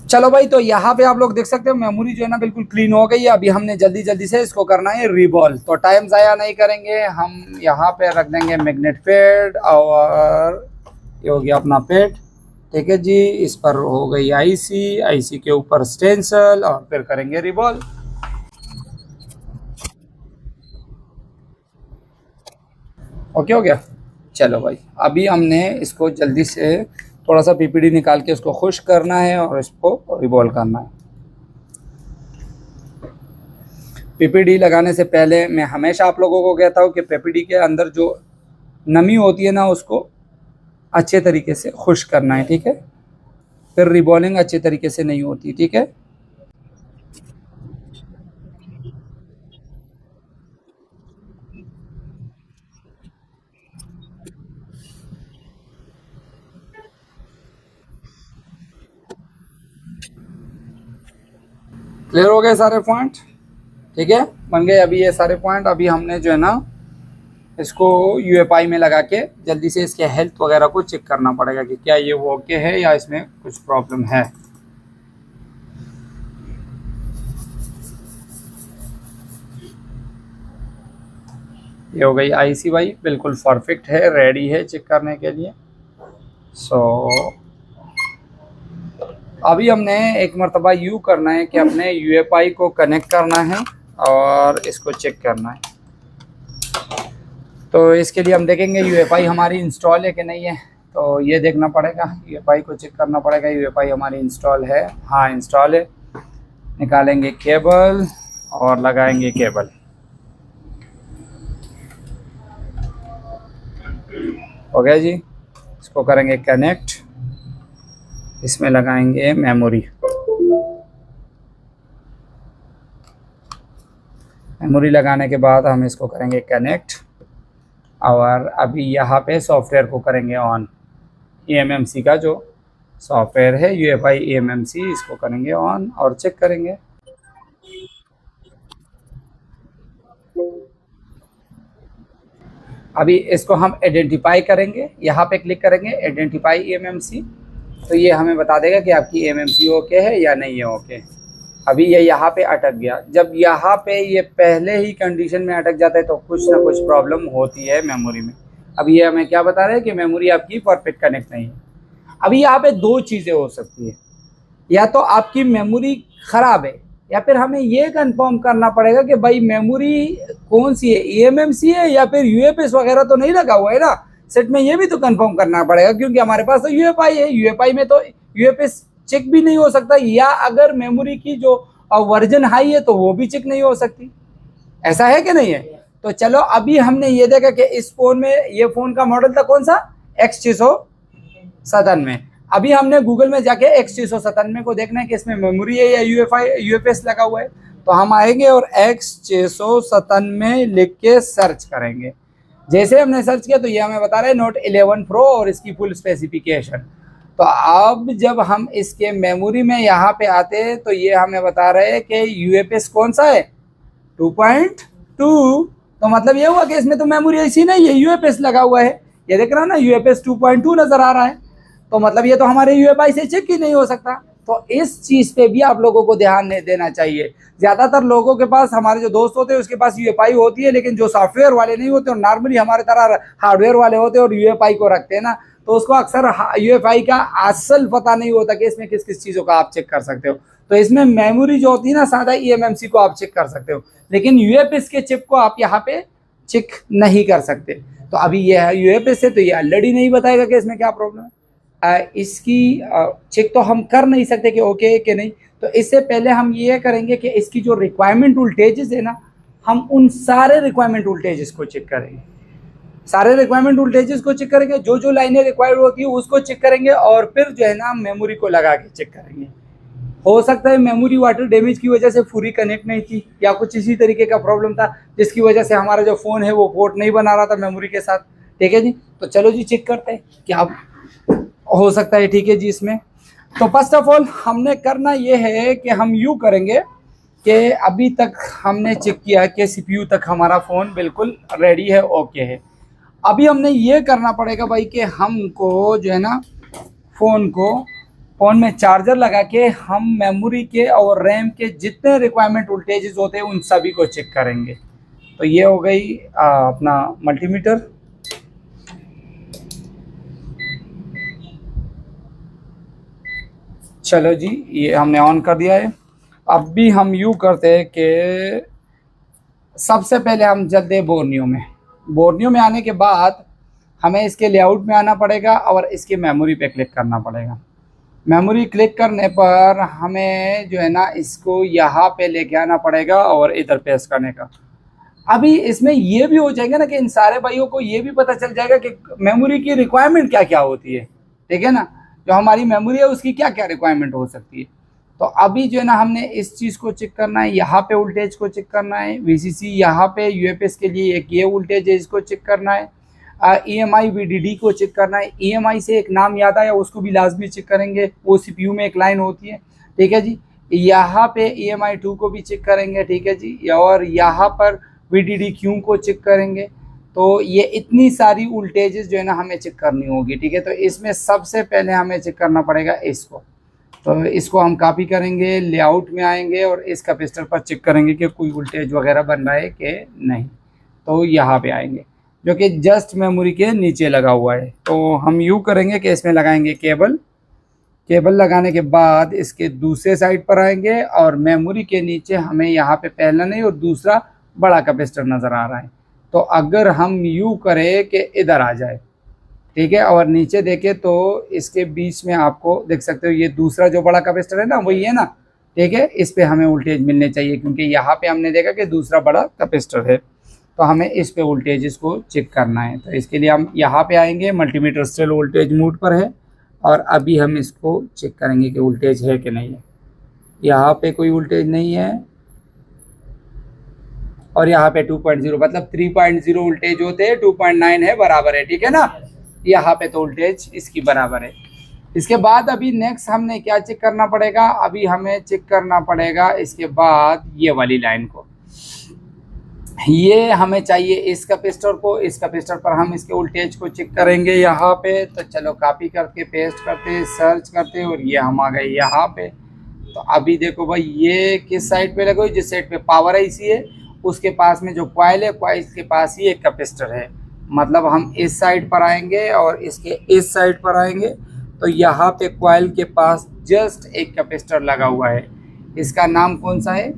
चलो भाई, तो यहाँ पे आप लोग देख सकते हो मेमोरी जो है ना बिल्कुल क्लीन हो गई है। अभी हमने जल्दी जल्दी से इसको करना है रिवॉल्व। तो टाइम ज़ाया नहीं करेंगे, हम यहाँ पे रख देंगे मैग्नेट पैड और ये हो गया अपना पैड, ठीक है जी। इस पर हो गई आईसी, आईसी के ऊपर स्टेंसिल और फिर करेंगे रिवॉल्व। ओके हो गया। चलो भाई, अभी हमने इसको जल्दी से थोड़ा सा पीपीडी निकाल के उसको खुश करना है और इसको रिवॉल्व करना है। पीपीडी लगाने से पहले मैं हमेशा आप लोगों को कहता हूँ कि पीपीडी के अंदर जो नमी होती है ना उसको अच्छे तरीके से खुश करना है, ठीक है। फिर रिवॉल्विंग अच्छे तरीके से नहीं होती, ठीक है। क्लियर हो गए सारे पॉइंट, ठीक है, बन गए अभी ये सारे पॉइंट। अभी हमने जो है ना इसको यूएफआई में लगा के जल्दी से इसके हेल्थ वगैरह को चेक करना पड़ेगा कि क्या ये वो ओके है या इसमें कुछ प्रॉब्लम है। ये हो गई आईसी भाई, बिल्कुल परफेक्ट है, रेडी है चेक करने के लिए। अभी हमने एक मरतबा यूँ करना है कि अपने यूएफआई को कनेक्ट करना है और इसको चेक करना है। तो इसके लिए हम देखेंगे यूएफआई हमारी इंस्टॉल है कि नहीं है, तो ये देखना पड़ेगा, यूएफआई को चेक करना पड़ेगा यूएफआई हमारी इंस्टॉल है, हाँ इंस्टॉल है। निकालेंगे केबल और लगाएंगे केबल, हो गया जी। इसको करेंगे कनेक्ट, इसमें लगाएंगे मेमोरी। मेमोरी लगाने के बाद हम इसको करेंगे कनेक्ट, और अभी यहाँ पे सॉफ्टवेयर को करेंगे ऑन। eMMC का जो सॉफ्टवेयर है UEFI eMMC, इसको करेंगे ऑन और चेक करेंगे। अभी इसको हम आइडेंटिफाई करेंगे, यहाँ पे क्लिक करेंगे आइडेंटिफाई eMMC, तो ये हमें बता देगा कि आपकी eMMC ओके है या नहीं है ओके। अभी ये यहाँ पे अटक गया। जब यहाँ पे ये पहले ही कंडीशन में अटक जाता है तो कुछ ना कुछ प्रॉब्लम होती है मेमोरी में। अभी ये हमें क्या बता रहे हैं कि मेमोरी आपकी परफेक्ट कनेक्ट नहीं है। अभी यहाँ पे दो चीज़ें हो सकती है, या तो आपकी मेमोरी ख़राब है, या फिर हमें ये कंफर्म करना पड़ेगा कि भाई मेमोरी कौन सी है, eMMC है या फिर UFS वगैरह तो नहीं लगा हुआ है ना सेट में। ये भी तो कंफर्म करना पड़ेगा, क्योंकि हमारे पास तो UEFI है, UEFI में तो UFS चेक भी नहीं हो सकता, या अगर मेमोरी की जो वर्जन हाई है तो वो भी चेक नहीं हो सकती। ऐसा है कि नहीं है? तो चलो अभी हमने ये देखा कि इस फोन में, ये फोन का मॉडल था कौन सा, X697। अभी हमने गूगल में जाके X697 को देखना है कि इसमें मेमोरी है या UFS लगा हुआ है। तो हम आएंगे और X697 लिख के सर्च करेंगे। जैसे हमने सर्च किया तो ये हमें बता रहा है Note 11 Pro और इसकी फुल स्पेसिफिकेशन। तो अब जब हम इसके मेमोरी में यहाँ पे आते हैं तो ये हमें बता रहे हैं कि UFS कौन सा है, 2.2। तो मतलब ये हुआ कि इसमें तो मेमोरी ऐसी नहीं है, UFS लगा हुआ है। ये देख रहा ना, UFS 2.2 नज़र आ रहा है। तो मतलब ये तो हमारे UEFI से चेक ही नहीं हो सकता। तो इस चीज़ पे भी आप लोगों को ध्यान देना चाहिए। ज़्यादातर लोगों के पास, हमारे जो दोस्त होते हैं उसके पास UEFI होती है, लेकिन जो सॉफ्टवेयर वाले नहीं होते और नॉर्मली हमारे तरह हार्डवेयर वाले होते हैं और UEFI को रखते हैं ना, तो उसको अक्सर UEFI का असल पता नहीं होता कि इसमें किस किस चीज़ों का आप चेक कर सकते हो। तो इसमें मेमोरी जो होती है ना, सादा eMMC को आप चेक कर सकते हो, लेकिन UFS के चिप को आप यहाँ पे चेक नहीं कर सकते। तो अभी ये है UFS है, तो ये ऑलरेडी नहीं बताएगा कि इसमें क्या प्रॉब्लम है। इसकी चेक तो हम कर नहीं सकते कि ओके है कि नहीं। तो इससे पहले हम ये करेंगे कि इसकी जो रिक्वायरमेंट वोल्टेजेस है ना, हम उन सारे रिक्वायरमेंट वोल्टेजेस को चेक करेंगे। सारे रिक्वायरमेंट वोल्टेजेस को चेक करेंगे, जो जो लाइनें रिक्वायर्ड होती है उसको चेक करेंगे, और फिर जो है ना मेमोरी को लगा के चेक करेंगे। हो सकता है मेमोरी वाटर डैमेज की वजह से पूरी कनेक्ट नहीं थी, या कुछ इसी तरीके का प्रॉब्लम था जिसकी वजह से हमारा जो फ़ोन है वो पोर्ट नहीं बना रहा था मेमोरी के साथ। ठीक है जी, तो चलो जी चेक करते हैं क्या हो सकता है। ठीक है जी, इसमें तो फर्स्ट ऑफ ऑल हमने करना ये है कि हम यूँ करेंगे कि अभी तक हमने चेक किया कि CPU तक हमारा फ़ोन बिल्कुल रेडी है, ओके है। अभी हमने ये करना पड़ेगा भाई कि हमको जो है ना फ़ोन में चार्जर लगा के हम मेमोरी के और रैम के जितने रिक्वायरमेंट वोल्टेजेस होते हैं उन सभी को चेक करेंगे। तो ये हो गई अपना मल्टीमीटर। चलो जी, ये हमने ऑन कर दिया है। अब भी हम यूँ करते हैं कि सबसे पहले हम चलते हैं बोर्नियो में आने के बाद हमें इसके लेआउट में आना पड़ेगा और इसकी मेमोरी पे क्लिक करना पड़ेगा। मेमोरी क्लिक करने पर हमें जो है ना इसको यहाँ पे लेके आना पड़ेगा और इधर पेस्ट करने का। अभी इसमें ये भी हो जाएगा ना कि इन सारे भाइयों को ये भी पता चल जाएगा कि मेमोरी की रिक्वायरमेंट क्या क्या होती है। ठीक है ना, जो हमारी मेमोरी है उसकी क्या क्या रिक्वायरमेंट हो सकती है। तो अभी जो है ना हमने इस चीज़ को चेक करना है, यहाँ पे वोल्टेज को चेक करना है, VCC यहाँ पे UFS के लिए एक ये वोल्टेज है, इसको चेक करना है, EMI VDD को चेक करना है। EMI से एक नाम याद आया, उसको भी लाजमी चेक करेंगे, वो CPU में एक लाइन होती है। ठीक है जी, यहाँ पे EMI 2 को भी चेक करेंगे। ठीक है जी, और यहाँ पर VDD Q को चेक करेंगे। तो ये इतनी सारी वोल्टेजेस जो है ना हमें चेक करनी होगी। ठीक है, तो इसमें सबसे पहले हमें चेक करना पड़ेगा इसको। तो इसको हम कॉपी करेंगे, लेआउट में आएंगे और इस कैपेसिटर पर चेक करेंगे कि कोई वोल्टेज वगैरह बन रहा है कि नहीं। तो यहाँ पे आएंगे जो कि जस्ट मेमोरी के नीचे लगा हुआ है। तो हम यूँ करेंगे कि इसमें लगाएंगे केबल लगाने के बाद इसके दूसरे साइड पर आएंगे और मेमोरी के नीचे हमें यहाँ पे पहला नहीं और दूसरा बड़ा कैपेसिटर नज़र आ रहा है। तो अगर हम यूँ करें कि इधर आ जाए, ठीक है, और नीचे देखें तो इसके बीच में आपको देख सकते हो ये दूसरा जो बड़ा कैपेसिटर है ना वही है ना। ठीक है, इस पे हमें वोल्टेज मिलने चाहिए क्योंकि यहाँ पे हमने देखा कि दूसरा बड़ा कैपेसिटर है। तो तो हमें इस पे वोल्टेज इसको चेक करना है। तो इसके लिए हम यहाँ पे आएंगे, मल्टीमीटर स्टिल वोल्टेज मोड पर है और अभी हम इसको चेक करेंगे कि वोल्टेज है कि नहीं है। यहाँ पे कोई वोल्टेज नहीं है और यहाँ पे 2.0 मतलब 3.0 वोल्टेज होते हैं, 2.9 है, बराबर है, ठीक है ना। यहाँ पे तो वोल्टेज इसकी बराबर है। इसके बाद अभी नेक्स्ट हमने क्या चेक करना पड़ेगा, अभी हमें चेक करना पड़ेगा इसके बाद ये वाली लाइन को। ये हमें चाहिए इस कैपेसिटर को, इस कैपेसिटर पर हम इसके वोल्टेज को चेक करेंगे यहाँ पे। तो चलो कॉपी करके पेस्ट करते, सर्च करते और ये हम आ गए यहाँ पे। तो अभी देखो भाई ये किस साइड पे लगे, जिस साइड पे पावर आईसी है उसके पास में जो कॉइल है, कॉइल के पास ही एक कैपेसिटर है। मतलब हम इस साइड पर आएंगे और इसके इस साइड पर आएंगे तो यहाँ पे कॉइल के पास जस्ट एक कैपेसिटर लगा हुआ है। इसका नाम कौन सा है,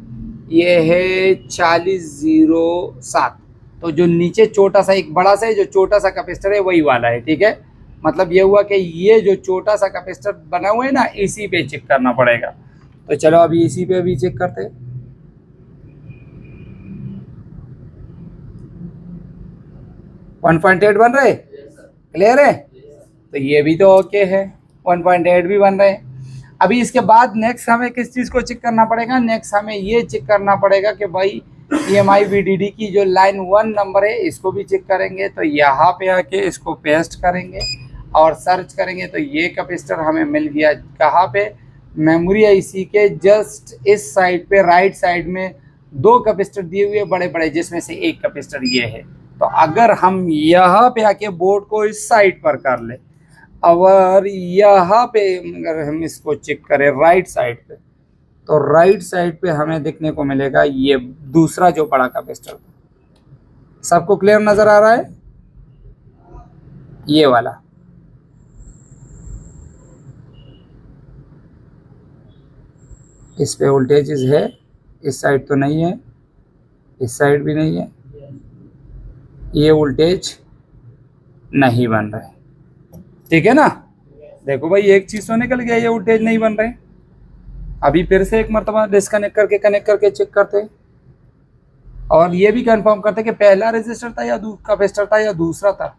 ये है 4007। तो जो नीचे छोटा सा एक बड़ा सा है, जो छोटा सा कैपेसिटर है वही वाला है, ठीक है। मतलब ये हुआ कि ये जो छोटा सा कैपेसिटर बना हुआ है ना, इसी पे चेक करना पड़ेगा। तो चलो अभी इसी पे भी चेक करते हैं। 1.8 बन रहे, क्लियर है। तो ये भी तो ओके है, 1.8 भी बन रहे हैं। अभी इसके बाद नेक्स्ट हमें किस चीज़ को चेक करना पड़ेगा, नेक्स्ट हमें ये चेक करना पड़ेगा कि भाई EMI VDD की जो लाइन 1 नंबर है इसको भी चेक करेंगे। तो यहाँ पे आके इसको पेस्ट करेंगे और सर्च करेंगे तो ये कैपेसिटर हमें मिल गया। कहाँ पे, मेमोरी आईसी के जस्ट इस साइड पे राइट साइड में 2 कैपेसिटर दिए हुए बड़े बड़े, जिसमें से एक कैपेसिटर ये है। तो अगर हम यहाँ पे आके बोर्ड को इस साइड पर कर ले और यहाँ पे अगर हम इसको चेक करें राइट साइड पे, तो राइट साइड पे हमें देखने को मिलेगा ये दूसरा जो बड़ा कैपेसिटर। सबको क्लियर नजर आ रहा है, ये वाला। इस पे वोल्टेज है, इस साइड तो नहीं है, इस साइड भी नहीं है, ये वोल्टेज नहीं बन रहा है, ठीक है ना। देखो भाई एक चीज तो निकल गया, ये वोल्टेज नहीं बन रहे। अभी फिर से एक मरतबा डिस्कनेक्ट करके कनेक्ट करके चेक करते हैं और ये भी कंफर्म करते हैं कि पहला रेजिस्टर था या कैपेसिटर था या दूसरा था।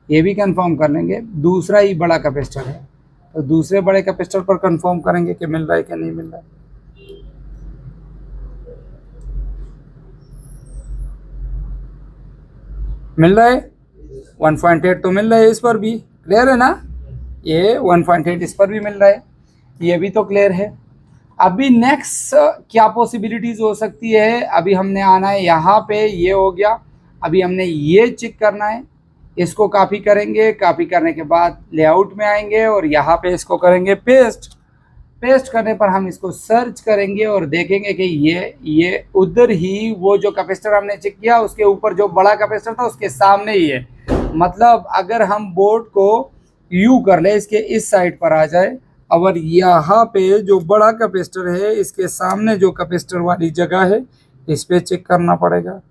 ये भी कंफर्म कर लेंगे, दूसरा ही बड़ा कैपेसिटर है। तो दूसरे बड़े कैपेसिटर पर कंफर्म करेंगे कि मिल रहा है कि नहीं मिल रहा है। मिल रहा है 1.8 तो मिल रहा है, इस पर भी क्लियर है ना। ये 1.8 इस पर भी मिल रहा है, ये भी तो क्लियर है। अभी नेक्स्ट क्या पॉसिबिलिटीज हो सकती है, अभी हमने आना है यहाँ पे, ये हो गया। अभी हमने ये चेक करना है, इसको कॉपी करेंगे, कॉपी करने के बाद लेआउट में आएंगे और यहाँ पे इसको करेंगे पेस्ट। पेस्ट करने पर हम इसको सर्च करेंगे और देखेंगे कि ये उधर ही वो जो कैपेसिटर हमने चेक किया उसके ऊपर जो बड़ा कैपेसिटर था उसके सामने ही है। मतलब अगर हम बोर्ड को यू कर ले, इसके इस साइड पर आ जाए और यहाँ पे जो बड़ा कैपेसिटर है इसके सामने जो कैपेसिटर वाली जगह है इस पे चेक करना पड़ेगा।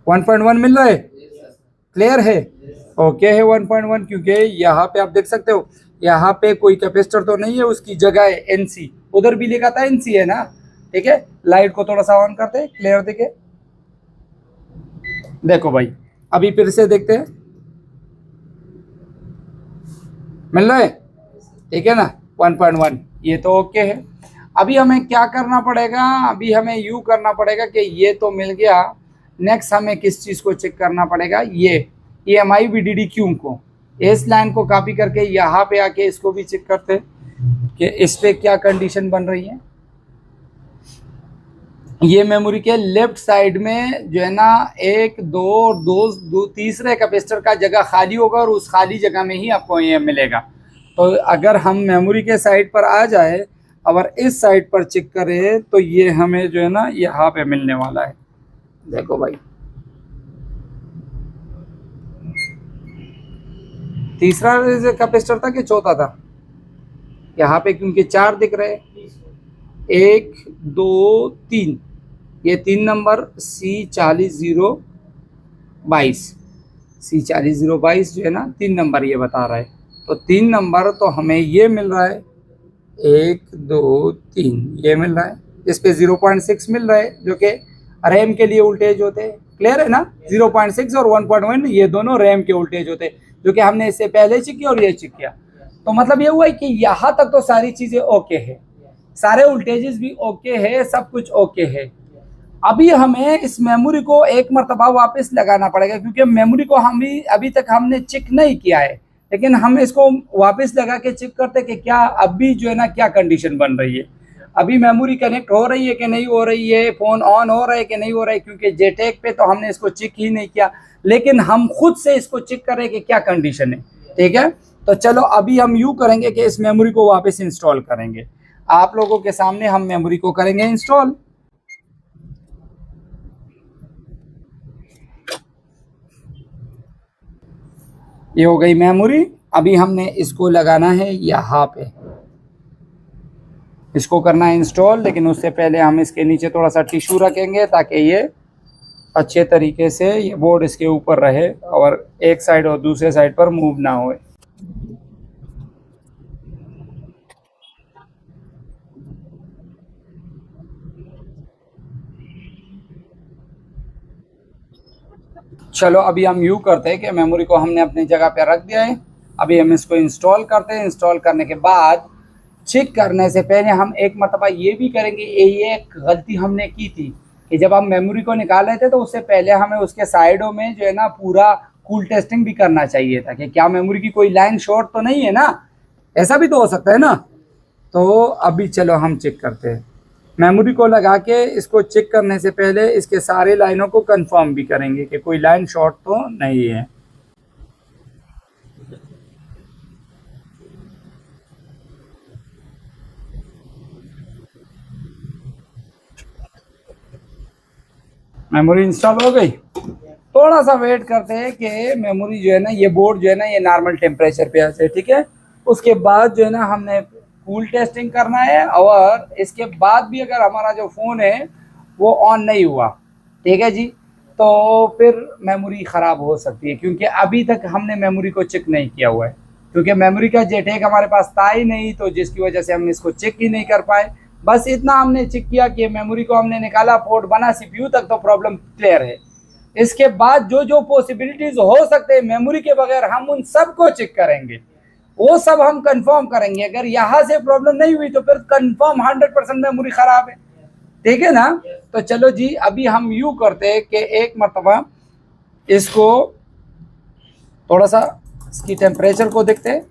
1.1 मिल रहा है, क्लियर है, ओके है 1.1। क्योंकि यहाँ पे आप देख सकते हो यहाँ पे कोई कैपेसिटर तो नहीं है, उसकी जगह है NC, उधर भी लिखा था NC है ना, ठीक है। लाइट को थोड़ा सा ऑन करते, क्लियर दिखे। देखो भाई अभी फिर से देखते हैं, मिल रहा है, ठीक है ना 1.1, ये तो ओके है। अभी हमें क्या करना पड़ेगा, अभी हमें यू करना पड़ेगा कि ये तो मिल गया। नेक्स्ट हमें किस चीज़ को चेक करना पड़ेगा, ये EMI VDD क्यों को, इस लाइन को कॉपी करके यहाँ पे आके इसको भी चेक करते हैं कि इस पे क्या कंडीशन बन रही है। ये मेमोरी के लेफ्ट साइड में जो है ना एक दो तीसरे कैपेसिटर का जगह खाली होगा और उस खाली जगह में ही आपको ये मिलेगा। तो अगर हम मेमोरी के साइड पर आ जाए और इस साइड पर चेक करें तो ये हमें जो है ना यहाँ पे मिलने वाला है। देखो भाई तीसरा कैपेसिटर था कि चौथा था, यहाँ पे क्योंकि 4 दिख रहे, 1 2 3, ये 3 नंबर C40022 जो है ना 3 नंबर ये बता रहा है। तो 3 नंबर तो हमें ये मिल रहा है, 1 2 3 ये मिल रहा है। इस पे 0.6 मिल रहा है जो कि रैम के लिए वोल्टेज होते हैं, क्लियर है ना। 0.6 और 1.1 ये दोनों रैम के वोल्टेज होते हैं, जो कि हमने इससे पहले चेक किया और ये चेक किया। तो मतलब ये हुआ है कि यहाँ तक तो सारी चीजें ओके है, सारे वोल्टेजेस भी ओके है, सब कुछ ओके है। अभी हमें इस मेमोरी को एक मरतबा वापस लगाना पड़ेगा, क्योंकि मेमोरी को हम भी अभी तक हमने चेक नहीं किया है, लेकिन हम इसको वापस लगा के चेक करते कि क्या अभी जो है ना क्या कंडीशन बन रही है, अभी मेमोरी कनेक्ट हो रही है कि नहीं हो रही है, फोन ऑन हो रहा है कि नहीं हो रहा है। क्योंकि जेटेक पे तो हमने इसको चेक ही नहीं किया, लेकिन हम खुद से इसको चेक करें कि क्या कंडीशन है। ठीक है, तो चलो अभी हम यूँ करेंगे कि इस मेमोरी को वापस इंस्टॉल करेंगे। आप लोगों के सामने हम मेमोरी को करेंगे इंस्टॉल। ये हो गई मेमोरी। अभी हमने इसको लगाना है यहाँ पे, इसको करना है इंस्टॉल। लेकिन उससे पहले हम इसके नीचे थोड़ा सा टिश्यू रखेंगे ताकि ये अच्छे तरीके से ये बोर्ड इसके ऊपर रहे और एक साइड और दूसरे साइड पर मूव ना होए। चलो अभी हम यूँ करते हैं कि मेमोरी को हमने अपनी जगह पे रख दिया है। अभी हम इसको इंस्टॉल करते हैं। इंस्टॉल करने के बाद चेक करने से पहले हम एक मरतबा ये भी करेंगे, ये एक गलती हमने की थी कि जब हम मेमोरी को निकाल रहे थे तो उससे पहले हमें उसके साइडों में जो है ना पूरा कूल टेस्टिंग भी करना चाहिए था कि क्या मेमोरी की कोई लाइन शॉर्ट तो नहीं है ना, ऐसा भी तो हो सकता है ना। तो अभी चलो हम चेक करते हैं। मेमोरी को लगा के इसको चेक करने से पहले इसके सारे लाइनों को कंफर्म भी करेंगे कि कोई लाइन शॉर्ट तो नहीं है। मेमोरी इंस्टॉल हो गई। थोड़ा सा वेट करते हैं कि मेमोरी जो है ना, ये बोर्ड जो है ना ये नॉर्मल टेम्परेचर पे आ जाए। ठीक है, उसके बाद जो है ना हमने कूल टेस्टिंग करना है, और इसके बाद भी अगर हमारा जो फ़ोन है वो ऑन नहीं हुआ, ठीक है जी, तो फिर मेमोरी ख़राब हो सकती है। क्योंकि अभी तक हमने मेमोरी को चेक नहीं किया हुआ है, क्योंकि मेमोरी का जेटेक हमारे पास था ही नहीं, तो जिसकी वजह से हम इसको चेक ही नहीं कर पाए। बस इतना हमने चेक किया कि मेमोरी को हमने निकाला, पोर्ट बना, सीपीयू तक तो प्रॉब्लम क्लियर है। इसके बाद जो जो पॉसिबिलिटीज हो सकते हैं मेमोरी के बगैर, हम उन सब को चेक करेंगे, वो सब हम कंफर्म करेंगे। अगर यहाँ से प्रॉब्लम नहीं हुई तो फिर कंफर्म 100% मेमोरी खराब है। ठीक है ना। तो चलो जी, अभी हम यूँ करते हैं कि एक मरतबा इसको थोड़ा सा इसकी टेम्परेचर को देखते हैं।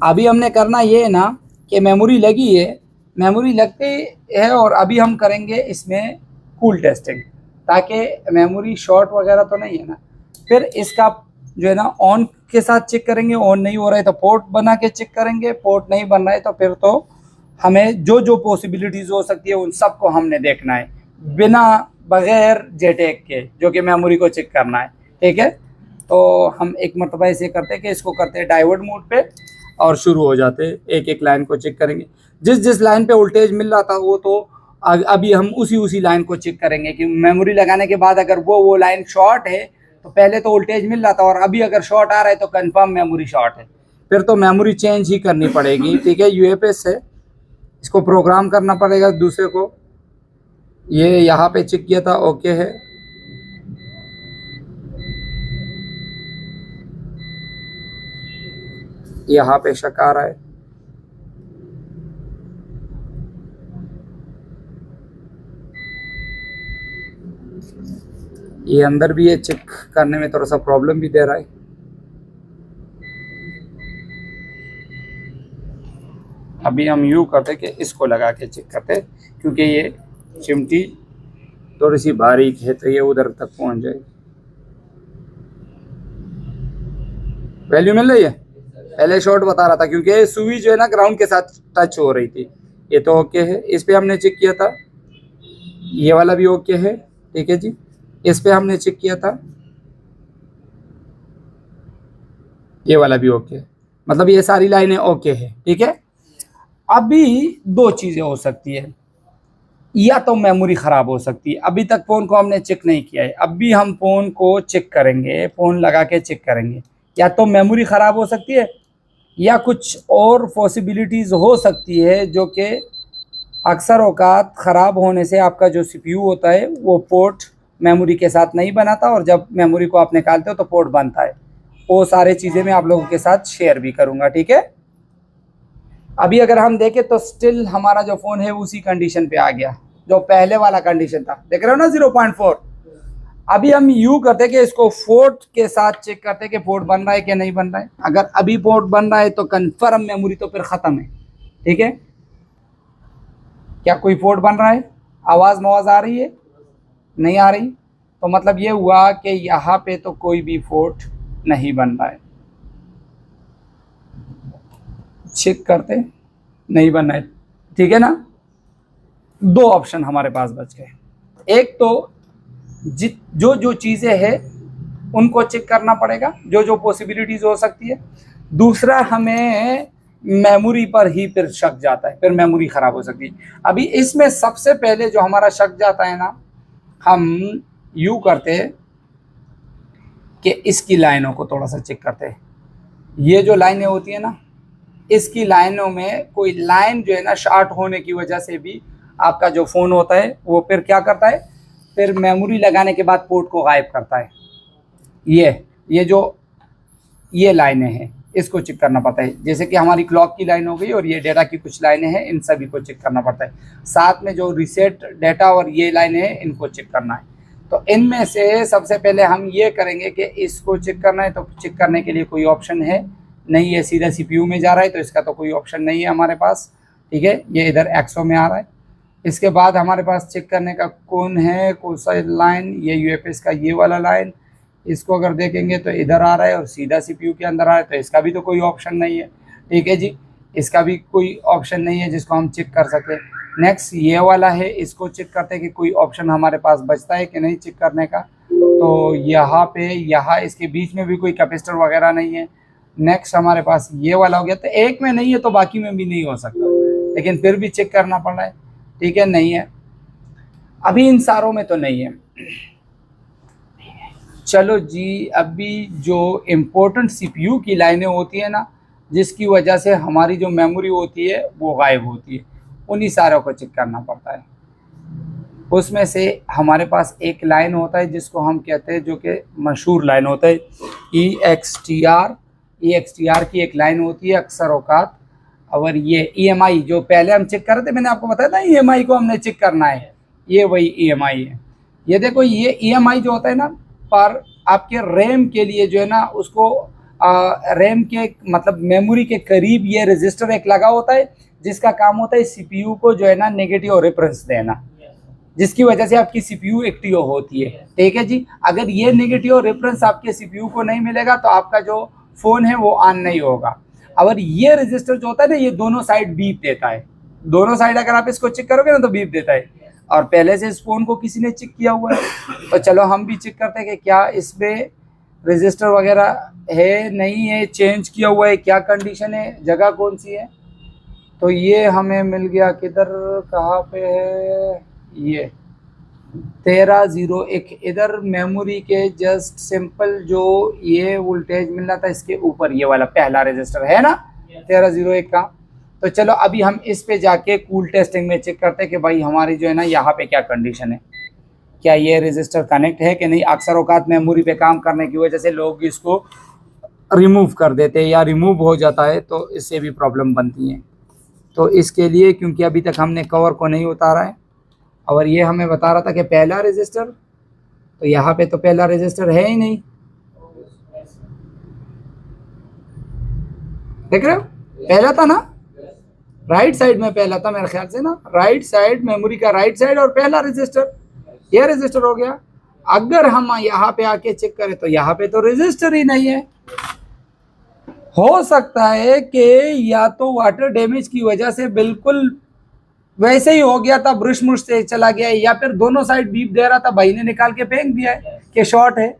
अभी हमने करना ये है ना कि मेमोरी लगी है, मेमोरी लगती है, और अभी हम करेंगे इसमें कूल टेस्टिंग, ताकि मेमोरी शॉर्ट वगैरह तो नहीं है ना। फिर इसका जो है ना ऑन के साथ चेक करेंगे, ऑन नहीं हो रहा है तो पोर्ट बना के चेक करेंगे, पोर्ट नहीं बन रहा है तो फिर तो हमें जो जो पॉसिबिलिटीज़ हो सकती है उन सब को हमने देखना है, बिना बगैर जेटेक के, जो कि मेमोरी को चेक करना है। ठीक है, तो हम एक मरतबा ऐसे करते हैं कि इसको करते हैं डाइवर्ट मोड पे और शुरू हो जाते हैं, एक एक लाइन को चेक करेंगे। जिस जिस लाइन पे वोल्टेज मिल रहा था वो तो अभी हम उसी लाइन को चेक करेंगे कि मेमोरी लगाने के बाद अगर वो लाइन शॉर्ट है तो पहले तो वोल्टेज मिल रहा था और अभी अगर शॉर्ट आ रहा है तो कंफर्म मेमोरी शॉर्ट है, फिर तो मेमोरी चेंज ही करनी पड़ेगी। ठीक है, यूएफएस से इसको प्रोग्राम करना पड़ेगा दूसरे को। ये यहाँ पे चेक किया था, ओके है। यहाँ पे शक आ रहा है। ये अंदर भी है, चेक करने में थोड़ा सा प्रॉब्लम भी दे रहा है। अभी हम यूँ करते कि इसको लगा के चेक करते, क्योंकि ये चिमटी थोड़ी सी बारीक है तो ये उधर तक पहुंच जाएगी। वैल्यू मिल रही है। पहले शॉर्ट बता रहा था क्योंकि सुई जो है ना ग्राउंड के साथ टच हो रही थी। ये तो ओके है, इस पे हमने चेक किया था। ये वाला भी ओके है। ठीक है जी, इस पे हमने चेक किया था, ये वाला भी ओके है, मतलब ये सारी लाइनें ओके है। ठीक है, अभी दो चीज़ें हो सकती है, या तो मेमोरी ख़राब हो सकती है। अभी तक फ़ोन को हमने चेक नहीं किया है, अभी हम फ़ोन को चेक करेंगे, फ़ोन लगा के चेक करेंगे। या तो मेमोरी ख़राब हो सकती है, या कुछ और पॉसिबिलिटीज़ हो सकती है जो कि अक्सर औकात ख़राब होने से आपका जो सीपीयू होता है वो पोर्ट मेमोरी के साथ नहीं बनाता, और जब मेमोरी को आप निकालते हो तो पोर्ट बनता है। वो सारे चीज़ें मैं आप लोगों के साथ शेयर भी करूँगा, ठीक है। अभी अगर हम देखें तो स्टिल हमारा जो फ़ोन है उसी कंडीशन पे आ गया जो पहले वाला कंडीशन था, देख रहे हो ना 0.4। अभी हम यूँ करते कि इसको पोर्ट के साथ चेक करते कि पोर्ट बन रहा है कि नहीं बन रहा है। अगर अभी पोर्ट बन रहा है तो कंफर्म मेमोरी तो फिर ख़त्म है, ठीक है। क्या कोई पोर्ट बन रहा है? आवाज़ मवाज़ आ रही है? नहीं आ रही, तो मतलब ये हुआ कि यहाँ पे तो कोई भी पोर्ट नहीं बन रहा है। चेक करते, नहीं बन रहा है, ठीक है ना। दो ऑप्शन हमारे पास बच गए। एक तो जो जो चीज़ें हैं उनको चेक करना पड़ेगा, जो जो पॉसिबिलिटीज़ हो सकती है। दूसरा, हमें मेमोरी पर ही फिर शक जाता है, फिर मेमोरी ख़राब हो सकती है। अभी इसमें सबसे पहले जो हमारा शक जाता है ना, हम यूँ करते हैं कि इसकी लाइनों को थोड़ा सा चेक करते हैं। ये जो लाइनें होती है ना, इसकी लाइनों में कोई लाइन जो है ना शॉर्ट होने की वजह से भी आपका जो फ़ोन होता है वो फिर क्या करता है, फिर मेमोरी लगाने के बाद पोर्ट को गायब करता है। ये जो ये लाइनें हैं इसको चेक करना पड़ता है। जैसे कि हमारी क्लॉक की लाइन हो गई और ये डेटा की कुछ लाइनें हैं, इन सभी को चेक करना पड़ता है। साथ में जो रीसेट डेटा और ये लाइनें हैं इनको चेक करना है। तो इनमें से सबसे पहले हम ये करेंगे कि इसको चेक करना है, तो चेक करने के लिए कोई ऑप्शन है नहीं है, सीधा सीपीयू में जा रहा है, तो इसका तो कोई ऑप्शन नहीं है हमारे पास, ठीक है। ये इधर एक्सओ में आ रहा है। इसके बाद हमारे पास चेक करने का कौन है, कौन सा लाइन, ये यूएफएस का ये वाला लाइन, इसको अगर देखेंगे तो इधर आ रहा है और सीधा सीपीयू के अंदर आ रहा है, तो इसका भी तो कोई ऑप्शन नहीं है, ठीक है जी। इसका भी कोई ऑप्शन नहीं है जिसको हम चेक कर सकें। नेक्स्ट ये वाला है, इसको चेक करते हैं कि कोई ऑप्शन हमारे पास बचता है कि नहीं चेक करने का। तो यहाँ पे इसके बीच में भी कोई कैपेसिटर वगैरह नहीं है। नेक्स्ट हमारे पास ये वाला हो गया, तो एक में नहीं है तो बाकी में भी नहीं हो सकता, लेकिन फिर भी चेक करना पड़ रहा है, ठीक है। नहीं है, अभी इन सारों में तो नहीं है। चलो जी, अभी जो इम्पोर्टेंट सीपीयू की लाइनें होती है ना, जिसकी वजह से हमारी जो मेमोरी होती है वो गायब होती है, उन्हीं सारों को चेक करना पड़ता है। उसमें से हमारे पास एक लाइन होता है जिसको हम कहते हैं, जो कि मशहूर लाइन होता है, EXTR की एक लाइन होती है अक्सर औकात। और ये EMI जो पहले हम चेक कर रहे थे, मैंने आपको बताया था EMI को हमने चेक करना है, ये वही EMI है। ये देखो, ये EMI जो होता है ना, पर आपके रैम के लिए जो है ना, उसको रैम के मतलब मेमोरी के करीब ये रजिस्टर एक लगा होता है, जिसका काम होता है सीपीयू को जो है ना नेगेटिव रेफरेंस देना, जिसकी वजह से आपकी सीपीयू एक्टिव होती है, ठीक है जी। अगर ये नेगेटिव रेफरेंस आपके सीपीयू को नहीं मिलेगा तो आपका जो फ़ोन है वो ऑन नहीं होगा। और ये रजिस्टर जो होता है ना, ये दोनों साइड बीप देता है। दोनों साइड अगर आप इसको चेक करोगे ना तो बीप देता है, और पहले से इस फ़ोन को किसी ने चेक किया हुआ है। तो चलो हम भी चेक करते हैं कि क्या इसमें रजिस्टर वगैरह है, नहीं है, चेंज किया हुआ है, क्या कंडीशन है, जगह कौन सी है। तो ये हमें मिल गया किधर, कहाँ पे है, ये 1301 इधर मेमोरी के जस्ट सिंपल जो ये वोल्टेज मिल रहा था इसके ऊपर, ये वाला पहला रजिस्टर है ना 1301 का। तो चलो अभी हम इस पे जाके कूल टेस्टिंग में चेक करते हैं कि भाई हमारी जो है ना यहाँ पे क्या कंडीशन है, क्या ये रजिस्टर कनेक्ट है कि नहीं। अक्सर औकात मेमोरी पे काम करने की वजह से लोग इसको रिमूव कर देते हैं या रिमूव हो जाता है, तो इससे भी प्रॉब्लम बनती है। तो इसके लिए, क्योंकि अभी तक हमने कवर को नहीं उतारा है और ये हमें बता रहा था कि पहला रजिस्टर, तो यहाँ पे तो पहला रजिस्टर है ही नहीं, देख रहे हो, पहला था ना राइट साइड में, पहला था मेरे ख्याल से ना, राइट साइड मेमोरी का राइट साइड और पहला रजिस्टर, ये रजिस्टर हो गया। अगर हम यहाँ पे आके चेक करें तो यहाँ पे तो रजिस्टर ही नहीं है। हो सकता है कि या तो वाटर डैमेज की वजह से बिल्कुल वैसे ही हो गया था, ब्रश मुश से चला गया है, या फिर दोनों साइड बीप दे रहा था, भाई ने निकाल के फेंक दिया है कि शॉर्ट है।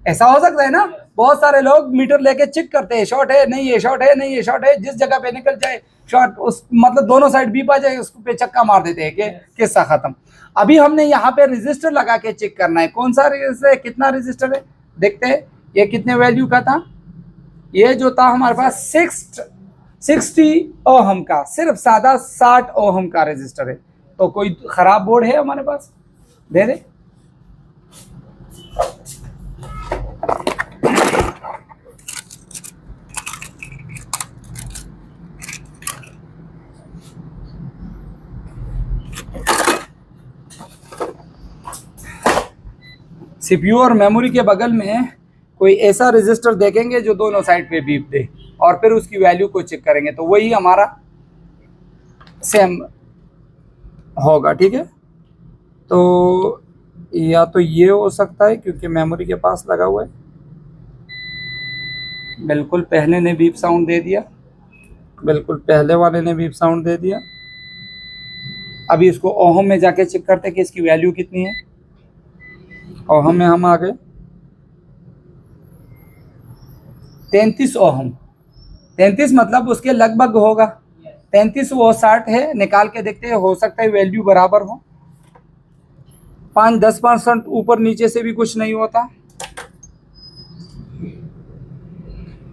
ऐसा हो सकता है ना, बहुत सारे लोग मीटर लेके चेक करते हैं, शॉर्ट है नहीं है, शॉर्ट है नहीं है, शॉर्ट है, जिस जगह पे निकल जाए शॉर्ट, उस मतलब दोनों साइड बीप आ जाए, उसको पे चक्का मार देते हैं कि किस्सा खत्म। अभी हमने यहाँ पे रजिस्टर लगा के चेक करना है, कौन सा रजिस्टर है, कितना रजिस्टर है, देखते हैं ये कितने वैल्यू का था। ये जो था हमारे पास 60 ओहम का, सिर्फ सादा 60 ओहम का रजिस्टर है। तो कोई खराब बोर्ड है हमारे पास, दे दे। सीपीयू और मेमोरी के बगल में कोई ऐसा रजिस्टर देखेंगे जो दोनों साइड पे बीप दे, और फिर उसकी वैल्यू को चेक करेंगे, तो वही हमारा सेम होगा। ठीक है, तो या तो ये हो सकता है क्योंकि मेमोरी के पास लगा हुआ है। बिल्कुल पहले ने बीप साउंड दे दिया, बिल्कुल पहले वाले ने बीप साउंड दे दिया। अभी इसको ओहम में जाके चेक करते हैं कि इसकी वैल्यू कितनी है। ओहम में हम आ गए 33 ओहम। 33 मतलब उसके लगभग होगा 33, वो 60 है। निकाल के देखते हैं, हो सकता है वैल्यू बराबर हो। 5-10% ऊपर नीचे से भी कुछ नहीं होता।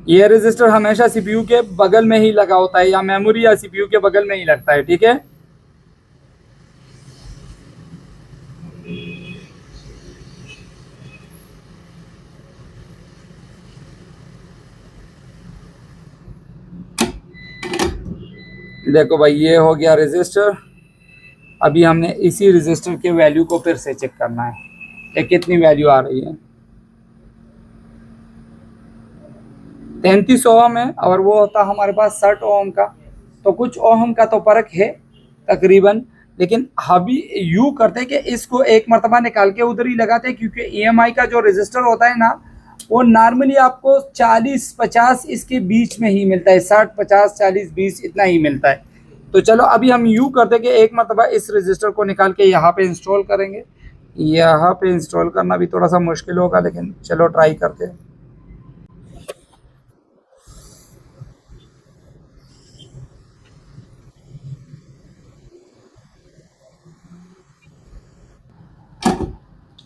ये रजिस्टर हमेशा सीपीयू के बगल में ही लगा होता है, या मेमोरी या सीपीयू के बगल में ही लगता है। ठीक है, देखो भाई ये हो गया रजिस्टर। अभी हमने इसी रजिस्टर के वैल्यू को फिर से चेक करना है कि कितनी वैल्यू आ रही है। 33 ओहम है और वो होता हमारे पास 60 ओहम का, तो कुछ ओहम का तो फर्क है तकरीबन। लेकिन अभी यू करते कि इसको एक मरतबा निकाल के उधर ही लगाते, क्योंकि ईएमआई का जो रजिस्टर होता है ना, वो नॉर्मली आपको 40-50 इसके बीच में ही मिलता है। 60-50-40-20 इतना ही मिलता है। तो चलो अभी हम यू करते कि एक मरतबा इस रजिस्टर को निकाल के यहाँ पे इंस्टॉल करेंगे। यहाँ पे इंस्टॉल करना भी थोड़ा सा मुश्किल होगा, लेकिन चलो ट्राई करते हैं।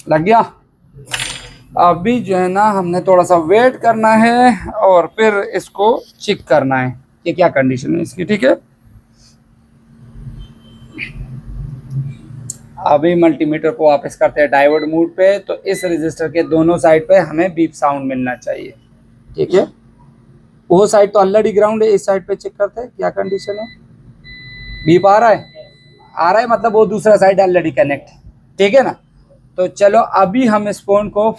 लग गया। अभी जो है ना, हमने थोड़ा सा वेट करना है और फिर इसको चेक करना है कि क्या कंडीशन है इसकी। ठीक है, अभी मल्टीमीटर को वापस करते हैं डायोड मोड पे। तो इस रजिस्टर के दोनों साइड पे हमें बीप साउंड मिलना चाहिए। ठीक है, वो साइड तो ऑलरेडी ग्राउंड है, इस साइड पे चेक करते हैं क्या कंडीशन है। बीप आ रहा है, आ रहा है, मतलब वो दूसरा साइड ऑलरेडी कनेक्ट है। ठीक है ना, तो चलो अभी हम इस फोन को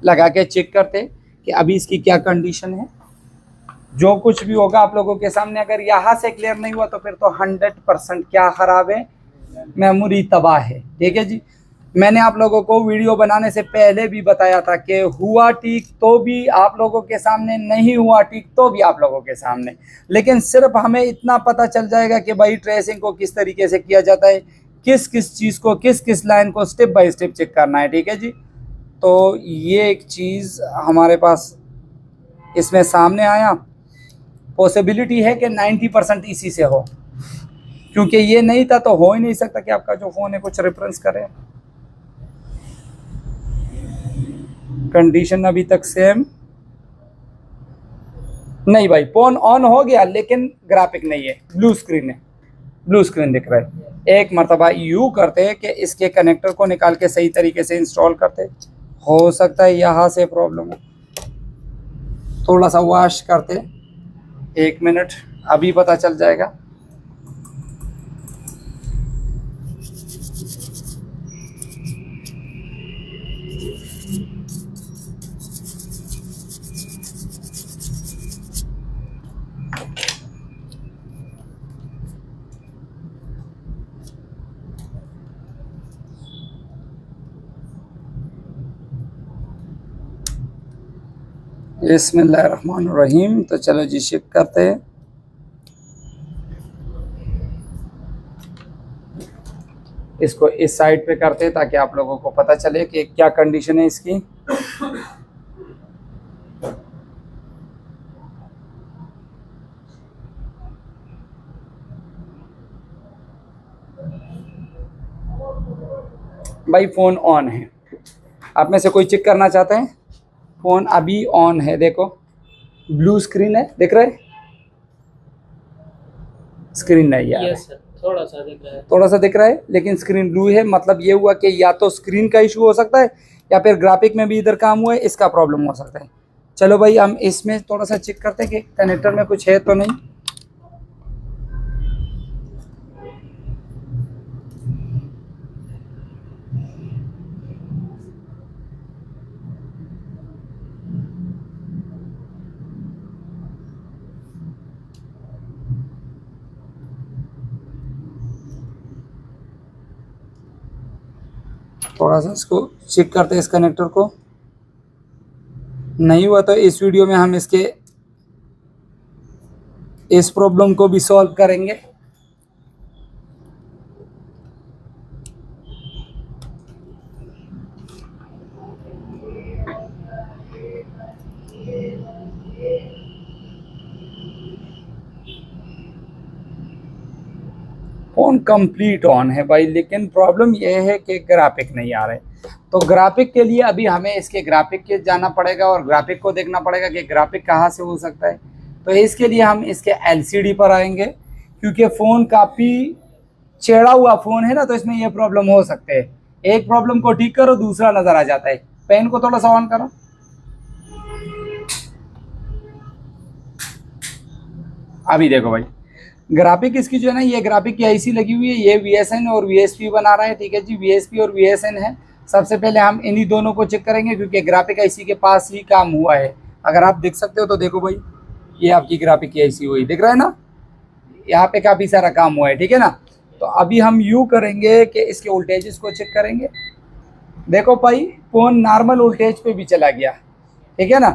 लगा के चेक करते कि अभी इसकी क्या कंडीशन है। जो कुछ भी होगा आप लोगों के सामने। अगर यहाँ से क्लियर नहीं हुआ तो फिर तो 100% क्या खराब है, मेमोरी तबाह है। ठीक है जी, मैंने आप लोगों को वीडियो बनाने से पहले भी बताया था कि हुआ ठीक तो भी आप लोगों के सामने, नहीं हुआ ठीक तो भी आप लोगों के सामने। लेकिन सिर्फ हमें इतना पता चल जाएगा कि भाई ट्रेसिंग को किस तरीके से किया जाता है, किस किस चीज़ को, किस किस लाइन को स्टेप बाय स्टेप चेक करना है। ठीक है जी, तो ये एक चीज़ हमारे पास इसमें सामने आया। पॉसिबिलिटी है कि 90% इसी से हो, क्योंकि ये नहीं था तो हो ही नहीं सकता कि आपका जो फ़ोन है कुछ रेफरेंस करे। कंडीशन अभी तक सेम नहीं भाई, फोन ऑन हो गया लेकिन ग्राफिक नहीं है, ब्लू स्क्रीन है, ब्लू स्क्रीन दिख रहा है। एक मरतबा यू करते कि इसके कनेक्टर को निकाल के सही तरीके से इंस्टॉल करते, हो सकता है यहाँ से प्रॉब्लम हो। थोड़ा सा वॉश करते, 1 मिनट, अभी पता चल जाएगा। बिस्मिल्लाहिर्रहमानिर्रहीम। तो चलो जी चेक करते हैं। इसको इस साइड पे करते हैं ताकि आप लोगों को पता चले कि क्या कंडीशन है इसकी। भाई फ़ोन ऑन है, आप में से कोई चेक करना चाहते हैं? फ़ोन अभी ऑन है, देखो ब्लू स्क्रीन है, दिख रहा है। स्क्रीन नहीं आ रहा है। यस सर, थोड़ा सा दिख रहा है। थोड़ा सा दिख रहा है लेकिन स्क्रीन ब्लू है, मतलब ये हुआ कि या तो स्क्रीन का इशू हो सकता है या फिर ग्राफिक में भी इधर काम हुआ है, इसका प्रॉब्लम हो सकता है। चलो भाई हम इसमें थोड़ा सा चेक करते हैं कि कनेक्टर में कुछ है तो नहीं। थोड़ा सा इसको चेक करते हैं इस कनेक्टर को। नहीं हुआ तो इस वीडियो में हम इसके इस प्रॉब्लम को भी सॉल्व करेंगे। फोन कंप्लीट ऑन है भाई, लेकिन प्रॉब्लम यह है कि ग्राफिक नहीं आ रहे। तो ग्राफिक के लिए अभी हमें इसके ग्राफिक के जाना पड़ेगा और ग्राफिक को देखना पड़ेगा कि ग्राफिक कहाँ से हो सकता है। तो इसके लिए हम इसके एलसीडी पर आएंगे, क्योंकि फ़ोन काफ़ी चेड़ा हुआ फ़ोन है ना, तो इसमें ये प्रॉब्लम हो सकते हैं। एक प्रॉब्लम को ठीक करो दूसरा नज़र आ जाता है। पेन को थोड़ा सा ऑन करो। अभी देखो भाई, ग्राफिक इसकी जो है ना, ये ग्राफिक की आईसी लगी हुई है, ये VSN और VSP बना रहा है। ठीक है जी, VSP और VSN है। सबसे पहले हम इन्हीं दोनों को चेक करेंगे, क्योंकि ग्राफिक आईसी के पास ही काम हुआ है। अगर आप देख सकते हो तो देखो भाई, ये आपकी ग्राफिक की आईसी हुई, दिख रहा है ना, यहाँ पे काफ़ी सारा काम हुआ है। ठीक है ना, तो अभी हम यूँ करेंगे कि इसके वोल्टेजेस को चेक करेंगे। देखो भाई, फ़ोन नॉर्मल वोल्टेज पे भी चला गया। ठीक है ना,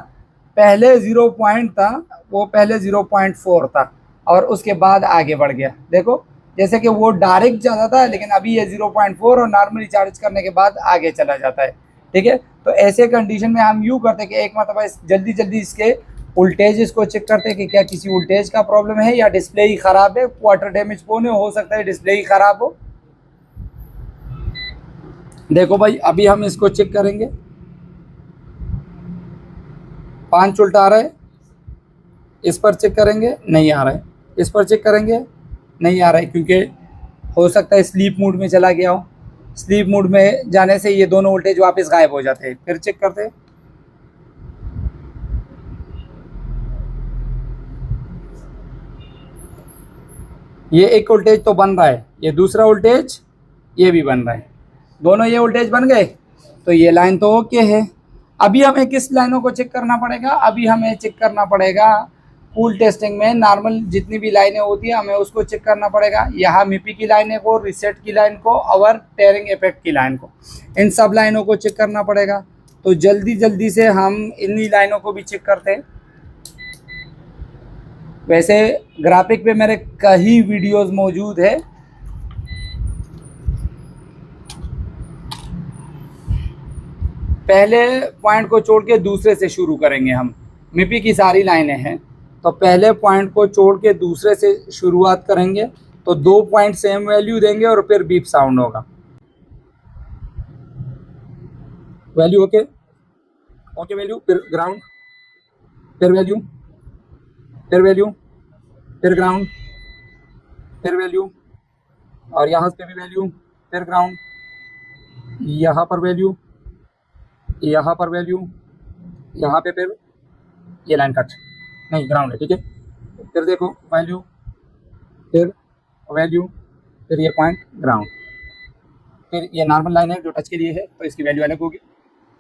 पहले 0 पॉइंट था, वो पहले 0.4 था और उसके बाद आगे बढ़ गया। देखो जैसे कि वो डायरेक्ट जाता था, लेकिन अभी ये 0.4 और नॉर्मली चार्ज करने के बाद आगे चला जाता है। ठीक है, तो ऐसे कंडीशन में हम यूँ करते हैं कि एक मतलब जल्दी जल्दी इसके वोल्टेज को चेक करते हैं कि क्या किसी वोल्टेज का प्रॉब्लम है या डिस्प्ले ही ख़राब है। वाटर डैमेज फ़ोन है, हो सकता है डिस्प्ले ही ख़राब हो। देखो भाई, अभी हम इसको चेक करेंगे। 5 उल्टा आ रहा है, इस पर चेक करेंगे, नहीं आ रहा है। इस पर चेक करेंगे, नहीं आ रहा है, क्योंकि हो सकता है स्लीप मोड में चला गया हो। स्लीप मोड में जाने से ये दोनों वोल्टेज वापस गायब हो जाते हैं। फिर चेक करते हैं। ये एक वोल्टेज तो बन रहा है, ये दूसरा वोल्टेज ये भी बन रहा है, दोनों ये वोल्टेज बन गए, तो ये लाइन तो ओके है। अभी हमें किस लाइनों को चेक करना पड़ेगा? अभी हमें चेक करना पड़ेगा कूल टेस्टिंग में नॉर्मल जितनी भी लाइनें होती हैं, हमें उसको चेक करना पड़ेगा। यहाँ मिपी की लाइनें को, रिसेट की लाइन को और टेयरिंग इफेक्ट की लाइन को, इन सब लाइनों को चेक करना पड़ेगा। तो जल्दी जल्दी से हम इन्हीं लाइनों को भी चेक करते हैं। वैसे ग्राफिक पे मेरे कई वीडियोस मौजूद है। पहले पॉइंट को छोड़ के दूसरे से शुरू करेंगे हम। मिपी की सारी लाइनें हैं, तो पहले पॉइंट को छोड़ के दूसरे से शुरुआत करेंगे। तो 2 पॉइंट सेम वैल्यू देंगे और फिर बीप साउंड होगा। वैल्यू ओके, ओके वैल्यू, फिर ग्राउंड, फिर वैल्यू, फिर वैल्यू, फिर ग्राउंड, फिर वैल्यू, और यहाँ पे भी वैल्यू, फिर ग्राउंड, यहाँ पर वैल्यू, यहाँ पर वैल्यू, यहाँ पे फिर ये लाइन कट, नहीं ग्राउंड है। ठीक है, फिर देखो वैल्यू, फिर वैल्यू, फिर ये पॉइंट ग्राउंड, फिर ये नॉर्मल लाइन है जो टच के लिए है, तो इसकी वैल्यू अलग होगी।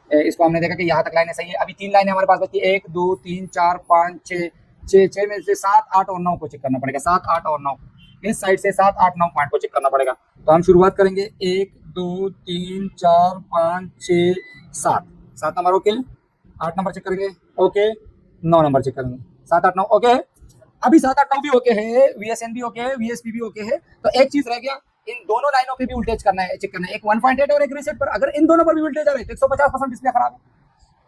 इसको हमने देखा कि यहाँ तक लाइनें सही है। अभी 3 लाइनें हमारे पास बची, 1 2 3 4 5 6, 6 में से 7 8 और 9 को चेक करना पड़ेगा। 7 8 और 9, इस साइड से 7 8 9 पॉइंट को चेक करना पड़ेगा। तो हम शुरुआत करेंगे 1 2 3 4 5 6 7, 7 नंबर ओके, 8 नंबर चेक करेंगे ओके, 9 नंबर चेक करेंगे, 7 8 9 ओके। अभी 7 8 9 भी ओके है, VSN भी ओके है, VSP भी ओके है। तो एक चीज रह गया, इन दोनों लाइनों पे भी वोल्टेज करना है, चेक करना है। एक 1.8 और एक रीसेट पर। अगर इन दोनों पर भी वोल्टेज आ रहे तो 150% डिस्प्ले खराब है,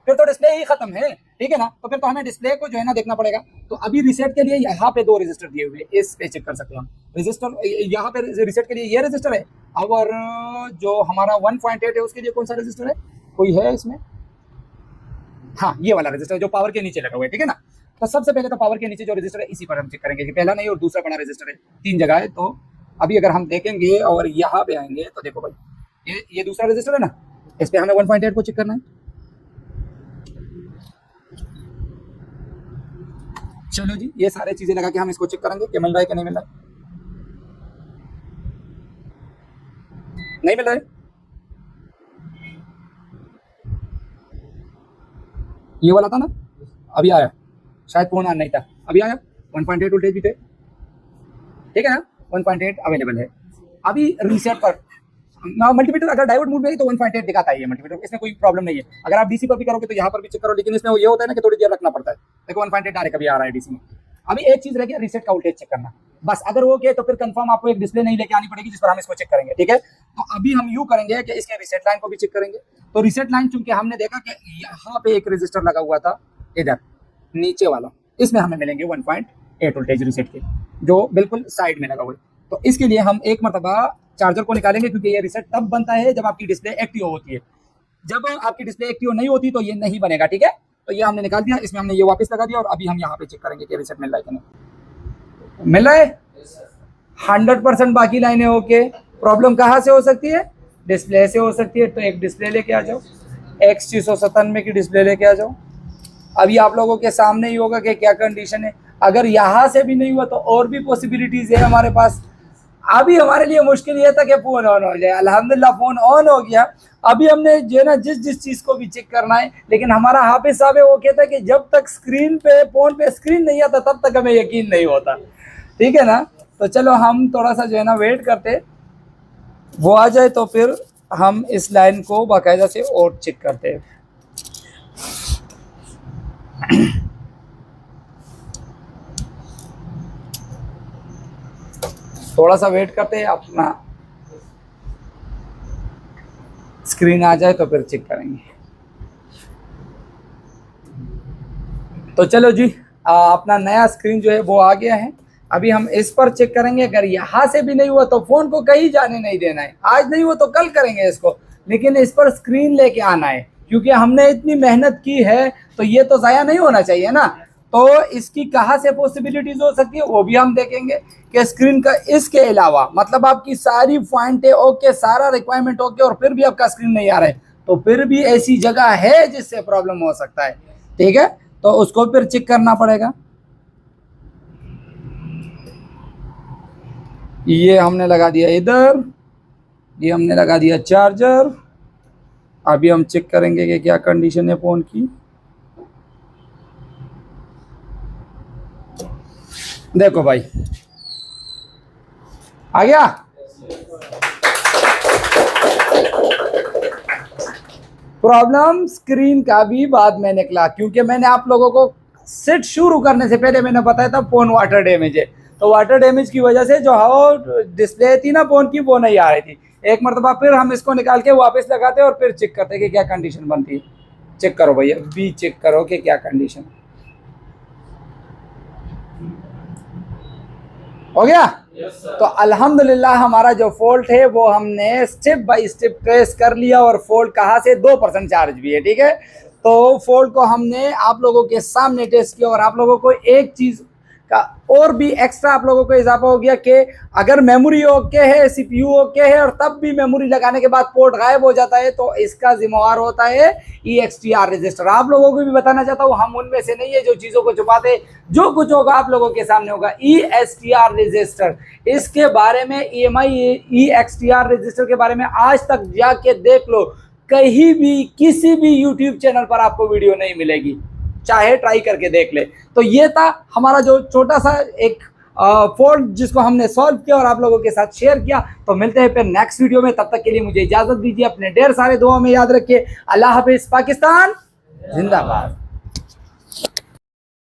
फिर तो डिस्प्ले ही खत्म है। ठीक है ना, तो फिर तो हमें डिस्प्ले को जो है ना देखना पड़ेगा। तो अभी रीसेट के लिए यहाँ पे 2 रजिस्टर दिए हुए, इस पे चेक कर सकते हैं हम। रजिस्टर यहाँ पे रीसेट के लिए ये रजिस्टर है, और जो हमारा 1.8 है उसके लिए कौन सा रजिस्टर है, कोई है इसमें? हाँ, ये वाला रजिस्टर जो पावर के नीचे लगा हुआ है। ठीक है ना, तो सबसे पहले तो पावर के नीचे जो रजिस्टर है इसी पर हम चेक करेंगे कि पहला नहीं और दूसरा बड़ा रजिस्टर है, 3 जगह है। तो अभी अगर हम देखेंगे और यहाँ पे आएंगे तो देखो भाई ये दूसरा रजिस्टर है ना, इस पे हमें 1.8 को चेक करना है। चलो जी, ये सारी चीजें लगा के हम इसको चेक करेंगे कि मिल रहा है कि नहीं मिल रहा है। नहीं मिल रहा है, ये वाला था ना, अभी आया, शायद फोन ऑन नहीं था, अभी आया 1.8 वोल्टेज भी थे, ठीक है ना, 1.8 अवेलेबल है। अभी रीसेट पर मल्टीमीटर अगर डायोड मूड में है तो 1.8 दिखाता है ये मल्टीमीटर, इसमें कोई प्रॉब्लम नहीं है। अगर आप डीसी पर भी करोगे तो यहाँ पर भी चेक करो, लेकिन इसमें ये होता है ना कि थोड़ी देर रखना पड़ता है। देखो 1.8 डायरेक्ट अभी आ रहा है डीसी में। अभी एक चीज रह गया, रीसेट का वोल्टेज चेक करना, बस। अगर वो के तो फिर कंफर्म आपको एक डिस्प्ले नहीं लेके आनी पड़ेगी जिस पर हम इसको चेक करेंगे, ठीक है। तो अभी हम यूं करेंगे कि इसके रीसेट लाइन को भी चेक करेंगे। तो रीसेट लाइन चूंकि हमने देखा कि यहाँ पे एक रजिस्टर लगा हुआ था, इधर नीचे वाला, इसमें हमें मिलेंगे 1.8 वोल्टेज रीसेट के, जो बिल्कुल साइड में लगा हुआ है। तो इसके लिए हम एक मरतबा चार्जर को निकालेंगे, क्योंकि ये रीसेट तब बनता है जब आपकी डिस्प्ले एक्टिव होती है। जब आपकी डिस्प्ले एक्टिव नहीं होती तो ये नहीं बनेगा, ठीक है। तो ये हमने निकाल दिया, इसमें हमने ये वापस लगा दिया और अभी हम यहाँ पे चेक करेंगे कि रीसेट मिल रहा है कि नहीं मिल रहा है। 100% बाकी लाइनें ओके। प्रॉब्लम कहाँ से हो सकती है? डिस्प्ले से हो सकती है। तो एक डिस्प्ले लेके आ जाओ, X697 की डिस्प्ले लेके आ जाओ। अभी आप लोगों के सामने ही होगा कि क्या कंडीशन है। अगर यहाँ से भी नहीं हुआ तो और भी पॉसिबिलिटीज है हमारे पास। अभी हमारे लिए मुश्किल ये था कि फोन ऑन हो जाए, अल्हम्दुलिल्लाह फोन ऑन हो गया। अभी हमने जो है ना जिस चीज को भी चेक करना है, लेकिन हमारा हाफिज साहब है वो कहता है कि जब तक स्क्रीन पे फोन पे स्क्रीन नहीं आता तब तक हमें यकीन नहीं होता, ठीक है ना। तो चलो हम थोड़ा सा जो है ना वेट करते, वो आ जाए तो फिर हम इस लाइन को बाकायदा से और चेक करते हैं। थोड़ा सा वेट करते हैं, अपना स्क्रीन आ जाए तो फिर चेक करेंगे। तो चलो जी, अपना नया स्क्रीन जो है वो आ गया है। अभी हम इस पर चेक करेंगे। अगर यहाँ से भी नहीं हुआ तो फोन को कहीं जाने नहीं देना है। आज नहीं हुआ तो कल करेंगे इसको, लेकिन इस पर स्क्रीन लेके आना है, क्योंकि हमने इतनी मेहनत की है तो ये तो ज़ाया नहीं होना चाहिए ना। तो इसकी कहाँ से पॉसिबिलिटीज हो सकती है वो भी हम देखेंगे कि स्क्रीन का इसके अलावा, मतलब आपकी सारी पॉइंटें ओके, सारा रिक्वायरमेंट ओके, और फिर भी आपका स्क्रीन नहीं आ रहा है, तो फिर भी ऐसी जगह है जिससे प्रॉब्लम हो सकता है, ठीक है। तो उसको फिर चेक करना पड़ेगा। ये हमने लगा दिया इधर, ये हमने लगा दिया चार्जर। अभी हम चेक करेंगे कि क्या कंडीशन है फोन की। देखो भाई आ गया। प्रॉब्लम स्क्रीन का भी बाद में निकला, क्योंकि मैंने आप लोगों को सेट शुरू करने से पहले मैंने बताया था फोन वाटर डैमेज है। तो वाटर डैमेज की वजह से जो डिस्प्ले थी ना फोन की वो नहीं आ रही थी। एक मरतबा फिर हम इसको निकाल के वापस लगाते और फिर चेक करते कि क्या कंडीशन बनती है। चेक करो भैया, भी चेक करो कि क्या कंडीशन हो गया। तो अल्हम्दुलिल्लाह हमारा जो फॉल्ट है वो हमने स्टेप बाय स्टेप ट्रेस कर लिया, और फॉल्ट कहाँ से, 2% चार्ज भी है, ठीक है। तो फॉल्ट को हमने आप लोगों के सामने टेस्ट किया, और आप लोगों को एक चीज़ का और भी एक्स्ट्रा आप लोगों को इजाफा हो गया कि अगर मेमोरी ओके है, सीपीयू ओके है, और तब भी मेमोरी लगाने के बाद पोर्ट गायब हो जाता है, तो इसका जिम्मेवार होता है EXTR रजिस्टर। आप लोगों को भी बताना चाहता हूँ, हम उनमें से नहीं है जो चीज़ों को छुपाते। जो कुछ होगा आप लोगों के सामने होगा। EXTR रजिस्टर, इसके बारे में EXTR रजिस्टर के बारे में आज तक जाके देख लो, कहीं भी किसी भी यूट्यूब चैनल पर आपको वीडियो नहीं मिलेगी, चाहे ट्राई करके देख ले। तो ये था हमारा जो छोटा सा एक फॉल्ट जिसको हमने सॉल्व किया और आप लोगों के साथ शेयर किया। तो मिलते हैं फिर नेक्स्ट वीडियो में, तब तक के लिए मुझे इजाजत दीजिए। अपने ढेर सारे दुआ में याद रखिए। अल्लाह हाफिज। पाकिस्तान जिंदाबाद।